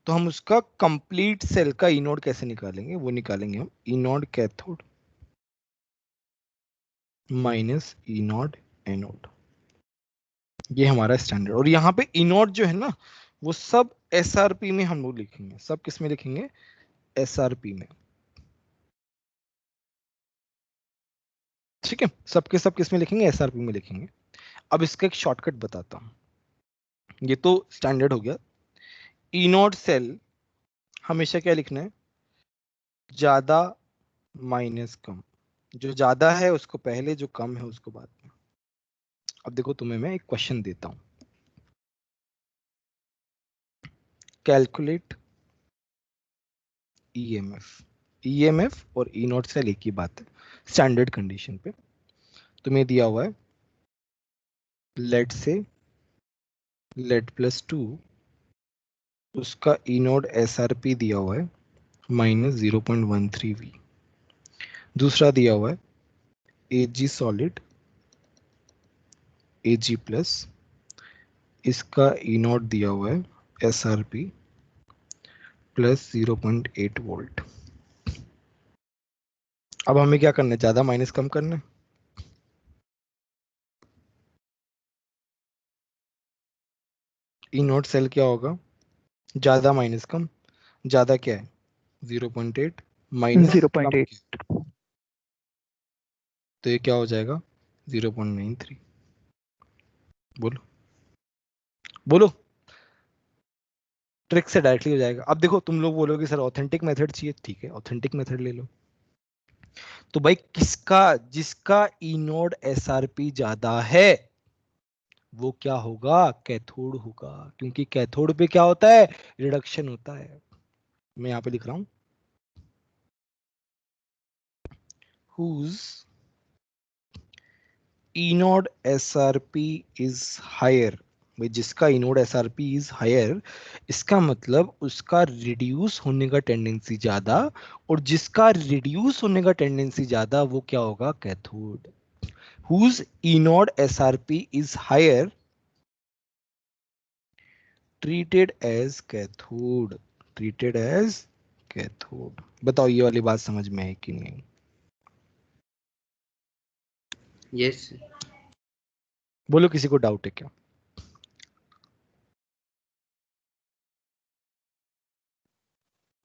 तो हम उसका कंप्लीट सेल का ई नोड कैसे निकालेंगे? वो निकालेंगे हम ई नोड कैथोड माइनस ई नोड एनोड। ये हमारा स्टैंडर्ड। और यहाँ पे ई नोड जो है ना, वो सब एसआरपी में हम लोग लिखेंगे। सब किस में लिखेंगे? एसआरपी में। ठीक है, सबके सब किस में लिखेंगे? एसआरपी में लिखेंगे। अब इसका एक शॉर्टकट बताता हूं, ये तो स्टैंडर्ड हो गया। ई नोड सेल हमेशा क्या लिखना है? ज्यादा माइनस कम, जो ज्यादा है उसको पहले, जो कम है उसको बाद में। अब देखो तुम्हें मैं एक क्वेश्चन देता हूं, कैलकुलेट ईएमएफ। ईएमएफ और ई नोट सेल एक ही बात है स्टैंडर्ड कंडीशन पे। तुम्हें दिया हुआ है लेड से लेड +2, उसका ई नोड एसआरपी दिया हुआ है -0.13V। दूसरा दिया हुआ है एजी सॉलिड एजी प्लस, इसका ई नोट दिया हुआ है एसआरपी +0.8 वोल्ट। अब हमें क्या करना है? ज्यादा माइनस कम करना है। ई नॉट सेल क्या होगा, ज्यादा माइनस कम, ज्यादा क्या है 0.8 माइनस कम 0.8 क्या है? तो ये क्या हो जाएगा 0.93। बोलो बोलो, ट्रिक से डायरेक्टली हो जाएगा। अब देखो तुम लोग बोलोगे सर ऑथेंटिक मेथड चाहिए, ठीक है ऑथेंटिक मेथड ले लो। तो भाई किसका, जिसका ई नोड एसआरपी ज्यादा है वो क्या होगा, कैथोड होगा, क्योंकि कैथोड पे क्या होता है, रिडक्शन होता है। मैं यहां पे लिख रहा हूं whose E node SRP is higher, भाई जिसका E node SRP is higher, इसका मतलब उसका रिड्यूस होने का टेंडेंसी ज्यादा, और जिसका रिड्यूस होने का टेंडेंसी ज्यादा वो क्या होगा, cathode. whose E node SRP is higher treated as cathode, treated as cathode। बताओ ये वाली बात समझ में आई कि नहीं? यस बोलो किसी को डाउट है क्या?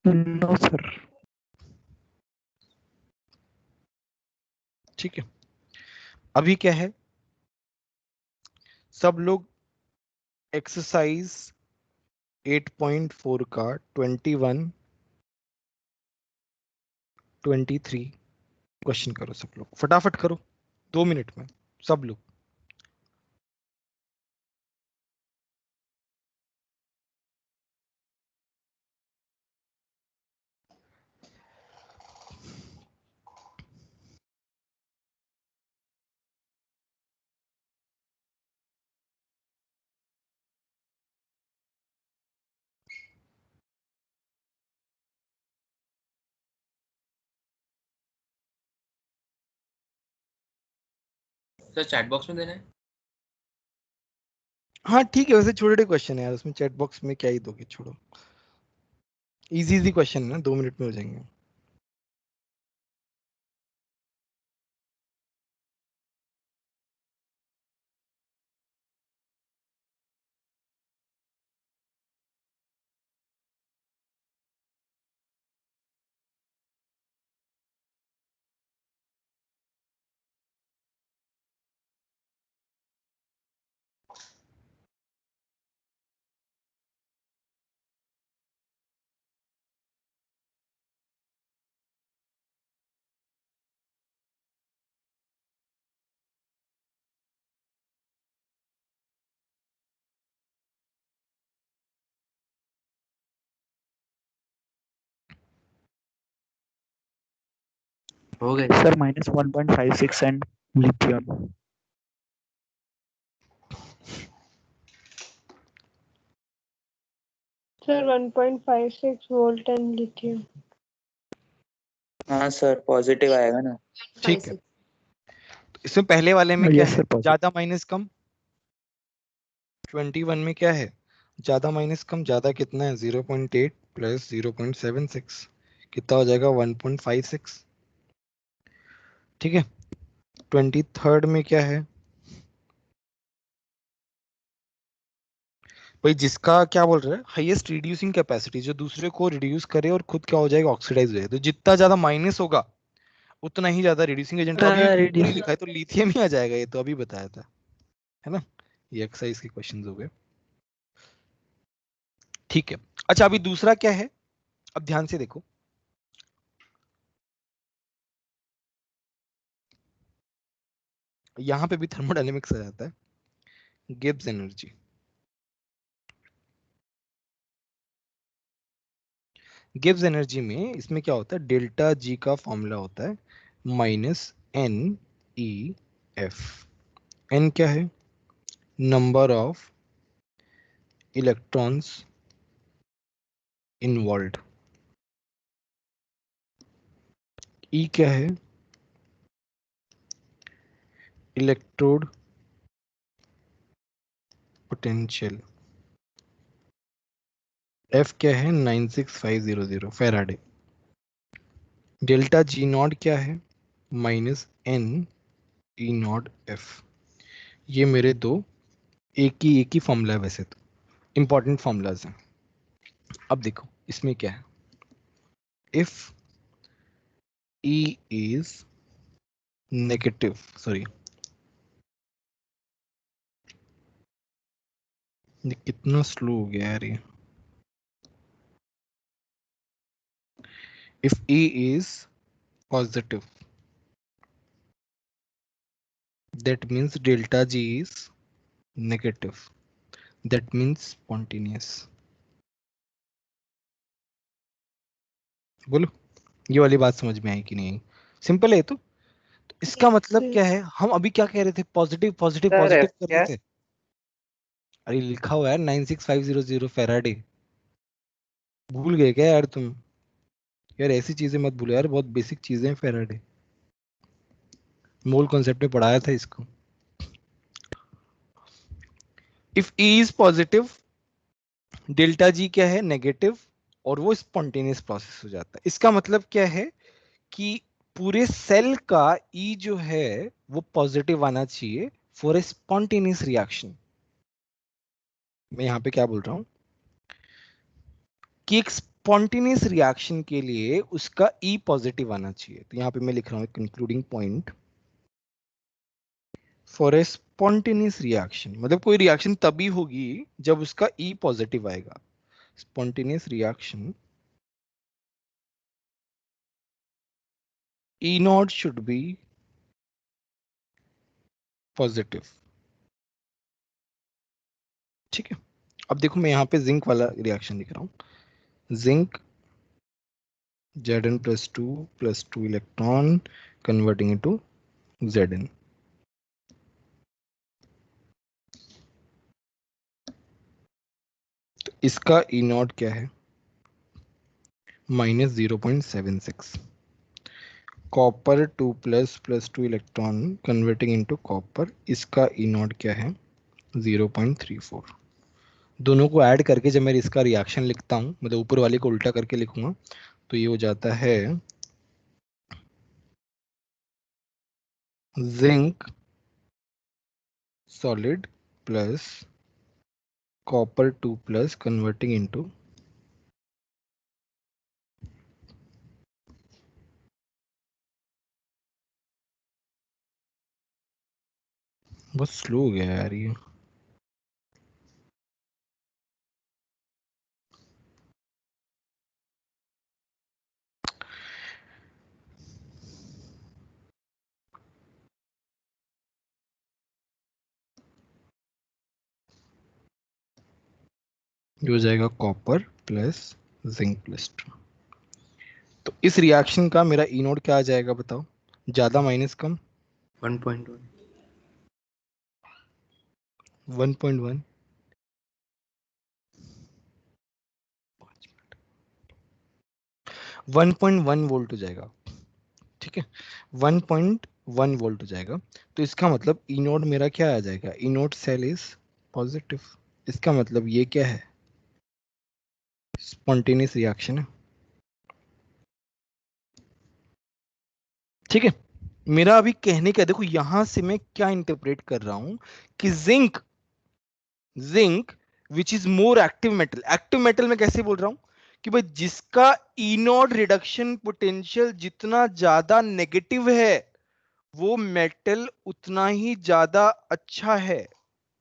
No sir. ठीक है, अभी क्या है, सब लोग एक्सरसाइज 8.4 का 21 23 क्वेश्चन करो, सब लोग फटाफट करो 2 मिनट में सब लोग। सर चैट बॉक्स में देना है। हाँ ठीक है, वैसे छोटे छोटे क्वेश्चन है यार, उसमें चैट बॉक्स में क्या ही दोगे, छोड़ो, इजी इजी क्वेश्चन है ना, 2 मिनट में हो जाएंगे। हो गए sir -1.56 and lithium. Sir 1.56 volt and lithium. हाँ सर पॉजिटिव आएगा ना। ठीक है, तो इसमें पहले वाले में क्या यस है, सर पॉजिटिव। ज्यादा माइनस कम, 21 में क्या है, ज्यादा माइनस कम, ज्यादा कितना है 0.8 प्लस 0.76 कितना हो जाएगा 1.56। ठीक है, 23rd में क्या है भाई, जिसका क्या बोल रहा है, हाईएस्ट रिड्यूसिंग कैपेसिटी, जो दूसरे को रिड्यूस करे और खुद क्या हो जाएगा, ऑक्सीडाइज हो जाएगा। तो जितना ज्यादा माइनस होगा उतना ही ज्यादा रिड्यूसिंग एजेंट, अभी ऊपर ही लिखा है तो लिथियम ही आ जाएगा, ये तो अभी बताया था, है ना। ये एक्सरसाइज के क्वेश्चंस हो गए। ठीक है, अच्छा अभी दूसरा क्या है, अब ध्यान से देखो, यहां पे भी थर्मोडायनेमिक्स आ जाता है, गिब्स एनर्जी। गिब्स एनर्जी में इसमें क्या होता है, डेल्टा जी का फॉर्मूला होता है -NEF। एन क्या है, नंबर ऑफ इलेक्ट्रॉन्स इन्वॉल्व्ड। ई क्या है, इलेक्ट्रोड पोटेंशियल। एफ क्या है 96500 फेराडे। डेल्टा जी नॉट क्या है -NE0F। ये मेरे दो एक ही फॉर्मूला है वैसे तो, इंपॉर्टेंट फॉर्मूलाज हैं। अब देखो इसमें क्या है, if E is negative, sorry, ये कितना स्लो हो गया यार ये। If E is positive, that means delta G is negative, that means spontaneous। बोलो ये वाली बात समझ में आई कि नहीं आई? सिंपल है। तो इसका मतलब क्या है, हम अभी क्या कह रहे थे, positive positive sir positive F कर क्या रहे थे। अरे लिखा हुआ है 96500 फेराडे, भूल गए क्या यार तुम? यार ऐसी चीजें मत भूलो यार, बहुत बेसिक चीजें हैं फेराडे, मोल कॉन्सेप्ट में पढ़ाया था इसको। If E is positive, delta G क्या है, नेगेटिव, और वो स्पॉन्टेनियस प्रोसेस हो जाता है। इसका मतलब क्या है कि पूरे सेल का E जो है वो पॉजिटिव आना चाहिए फॉर ए स्पॉन्टेनियस रिएक्शन। मैं यहां पे क्या बोल रहा हूं कि एक स्पॉन्टेनियस रिएक्शन के लिए उसका E पॉजिटिव आना चाहिए। तो यहां पे मैं लिख रहा हूं concluding point, for a spontaneous reaction, मतलब कोई रिएक्शन तभी होगी जब उसका E पॉजिटिव आएगा। Spontaneous reaction E naught should be positive। ठीक है, अब देखो मैं यहाँ पे जिंक वाला रिएक्शन लिख रहा हूँ। Zinc Zn+2 electron converting into Zn। तो इसका E नॉट क्या है, -0.76। Copper 2++2 electron converting into copper, इसका E नॉट क्या है, 0.34। दोनों को ऐड करके जब मैं इसका रिएक्शन लिखता हूं, मतलब ऊपर वाले को उल्टा करके लिखूंगा, तो ये हो जाता है zinc solid plus copper 2+ converting into, बहुत स्लो हो गया यार ये। ये हो जाएगा कॉपर प्लस जिंक प्लस 2। तो इस रिएक्शन का मेरा ई नोड क्या आ जाएगा बताओ, ज्यादा माइनस कम? 1.1। 1.1। 1.1 वोल्ट हो जाएगा। ठीक है, 1.1 वोल्ट हो जाएगा। तो इसका मतलब ई नोड मेरा क्या आ जाएगा, E node cell is positive. इसका मतलब ये क्या है, स्पॉन्टेनियस रिएक्शन है। ठीक है, मेरा अभी कहने का देखो यहां से मैं क्या इंटरप्रेट कर रहा हूं कि zinc which is more active metal, active metal में कैसे बोल रहा हूं कि भाई जिसका ई नोड रिडक्शन पोटेंशियल जितना ज्यादा नेगेटिव है वो मेटल उतना ही ज्यादा अच्छा है।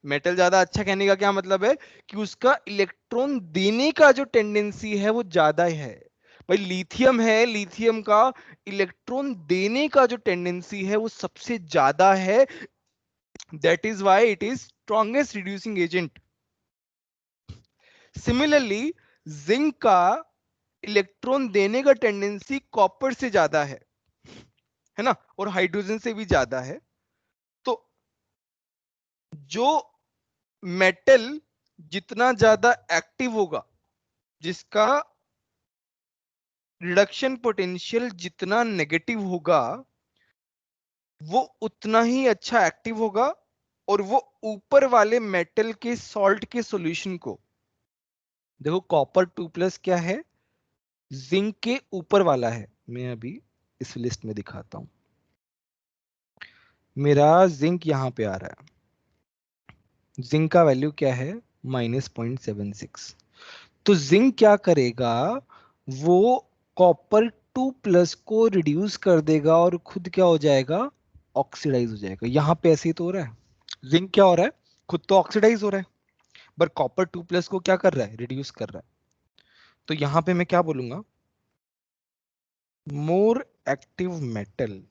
मेटल ज्यादा अच्छा कहने का क्या मतलब है कि उसका इलेक्ट्रॉन देने का जो टेंडेंसी है वो ज्यादा है। भाई लिथियम है, लिथियम का इलेक्ट्रॉन देने का जो टेंडेंसी है वो सबसे ज्यादा है, that is why it is strongest reducing agent. Similarly zinc का इलेक्ट्रॉन देने का टेंडेंसी कॉपर से ज्यादा है ना, और हाइड्रोजन से भी ज्यादा है। तो जो मेटल जितना ज्यादा एक्टिव होगा, जिसका रिडक्शन पोटेंशियल जितना नेगेटिव होगा, वो उतना ही अच्छा एक्टिव होगा और वो ऊपर वाले मेटल के सॉल्ट के सॉल्यूशन को, देखो कॉपर 2+ क्या है, जिंक के ऊपर वाला है। मैं अभी इस लिस्ट में दिखाता हूं, मेरा जिंक यहां पे आ रहा है, जिंक का वैल्यू क्या है -0.76। तो जिंक क्या करेगा, वो कॉपर 2+ को रिड्यूस कर देगा और खुद क्या हो जाएगा, ऑक्सीडाइज हो जाएगा। यहाँ पे ऐसे ही तो हो रहा है, जिंक क्या हो रहा है, खुद तो ऑक्सीडाइज हो रहा है, पर कॉपर 2+ को क्या कर रहा है, रिड्यूस कर रहा है। तो यहाँ पे मैं क्या बोलूंगा, more active metal,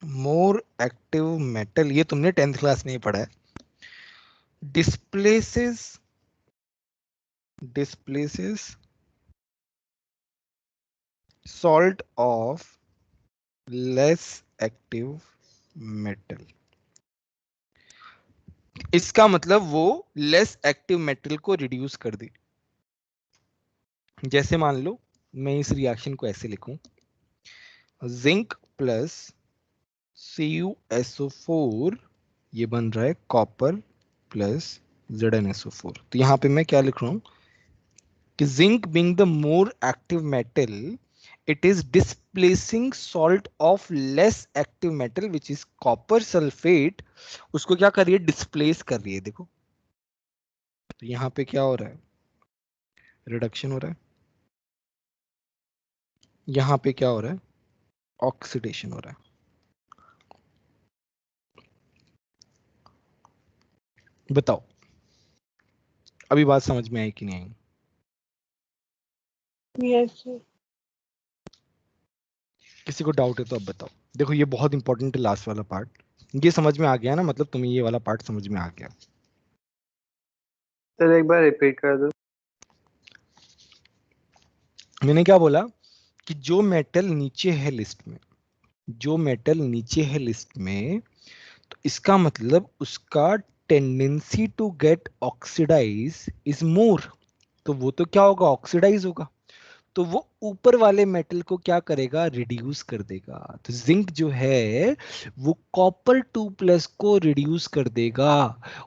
more active metal, ये तुमने 10th क्लास में ही पढ़ा है, displaces salt of less active metal। इसका मतलब वो लेस एक्टिव मेटल को रिड्यूस कर दे। जैसे मान लो मैं इस रिएक्शन को ऐसे लिखूं, जिंक प्लस CuSO4 ये बन रहा है कॉपर प्लस ZnSO4। तो यहां पे मैं क्या लिख रहा हूं कि zinc being the more active metal, it is displacing salt of less active metal which is copper sulfate। उसको क्या कर रही है, डिस्प्लेस कर रही है। देखो तो यहां पे क्या हो रहा है, रिडक्शन हो रहा है, यहां पे क्या हो रहा है, ऑक्सीडेशन हो रहा है। बताओ अभी बात समझ में आई कि नहीं आई? यस किसी को डाउट है तो अब बताओ। देखो ये बहुत इंपॉर्टेंट है, लास्ट वाला पार्ट। ये समझ में आ गया ना, मतलब तुम्हें ये वाला पार्ट समझ में आ गया। सर एक बार रिपीट कर दो। मैंने क्या बोला कि जो मेटल नीचे है लिस्ट में, जो मेटल नीचे है लिस्ट में, तो इसका मतलब उसका tendency to get oxidize is more. तो वो तो क्या होगा, ऑक्सीडाइज होगा। तो वो ऊपर वाले मेटल को क्या करेगा, रिड्यूस कर देगा। तो जिंक जो है वो कॉपर 2+ को रिड्यूस कर देगा।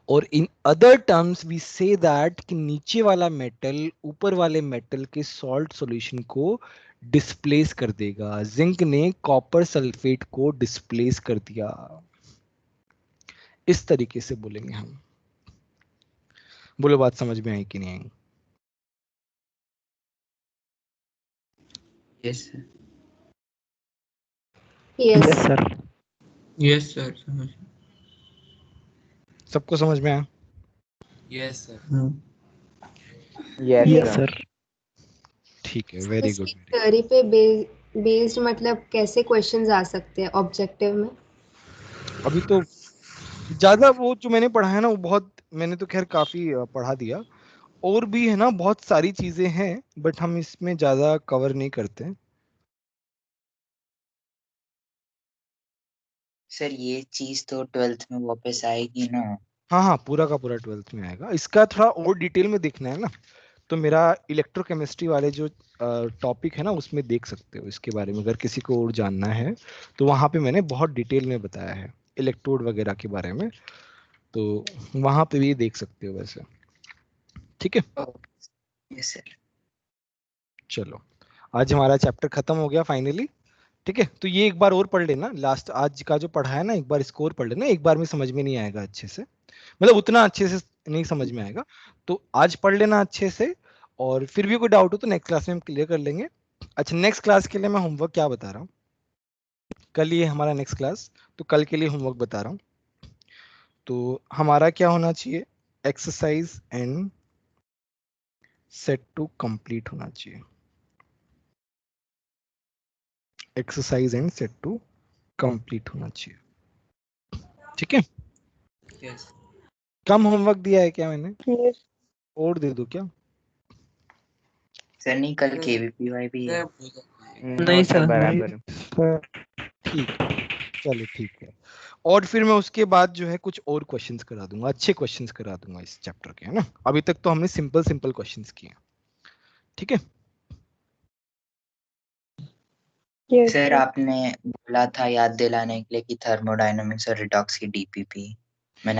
और in other terms we say that कि नीचे वाला मेटल ऊपर वाले मेटल के सॉल्ट सॉल्यूशन को डिस्प्लेस कर देगा। जिंक ने कॉपर सल्फेट को डिस्प्लेस कर दिया। इस तरीके से बोलेंगे हम। बोलो बात समझ में आई कि नहीं आई? Yes sir. Yes Yes, sir. Yes sir, समझ। सबको समझ में आया? Yes sir. Yes Yes, sir. sir. ठीक है, वेरी गुड। इसकी थ्योरी पे बेस्ड मतलब कैसे क्वेश्चंस आ सकते हैं ऑब्जेक्टिव में? अभी तो ज्यादा वो जो मैंने पढ़ा है ना, वो बहुत, मैंने तो खैर काफी पढ़ा दिया। और भी है ना, बहुत सारी चीजें हैं, बट हम इसमें ज्यादा कवर नहीं करते हैं। सर ये चीज तो 12th में वापस आएगी ना? हाँ हाँ, पूरा का पूरा 12th में आएगा। इसका थोड़ा और डिटेल में देखना है ना, तो मेरा इलेक्ट्रोकेमिस्ट्री वाले जो टॉपिक है ना, उसमें देख सकते हो इसके बारे में। अगर किसी को और जानना है तो वहाँ पे मैंने बहुत डिटेल में बताया है इलेक्ट्रोड वगैरह के बारे में, तो वहाँ पे भी देख सकते हो वैसे। ठीक है, यस सर। चलो आज हमारा चैप्टर खत्म हो गया फाइनली। ठीक है, तो ये एक बार और पढ़ लेना, लास्ट आज का जो पढ़ा है ना, एक बार इसको और पढ़ लेना। एक बार में समझ में नहीं आएगा अच्छे से, मतलब उतना अच्छे से नहीं समझ में आएगा, तो आज पढ़ लेना अच्छे से। और फिर भी कोई डाउट हो तो नेक्स्ट क्लास में हम क्लियर कर लेंगे। अच्छा, नेक्स्ट क्लास के लिए मैं होमवर्क क्या बता रहा हूँ, कल ये हमारा नेक्स्ट क्लास, तो कल के लिए होमवर्क बता रहा हूँ। तो हमारा क्या होना चाहिए, exercise and set to complete होना चाहिए। Exercise and set to complete होना चाहिए। ठीक है, यस कम होमवर्क दिया है क्या मैंने, यस और दे दो क्या? सर नहीं, कल KVPY भी है। नहीं सर, बराबर। ठीक है, चलो ठीक है। और फिर मैं उसके बाद जो है कुछ और क्वेश्चंस करा दूंगा, अच्छे क्वेश्चंस करा दूंगा इस चैप्टर के, है ना। अभी तक तो हमने सिंपल सिंपल क्वेश्चंस किए। ठीक है, यस सर आपने बोला था याद दिलाने के लिए कि थर्मोडायनामिक्स और रिडॉक्स की DPP, मैंने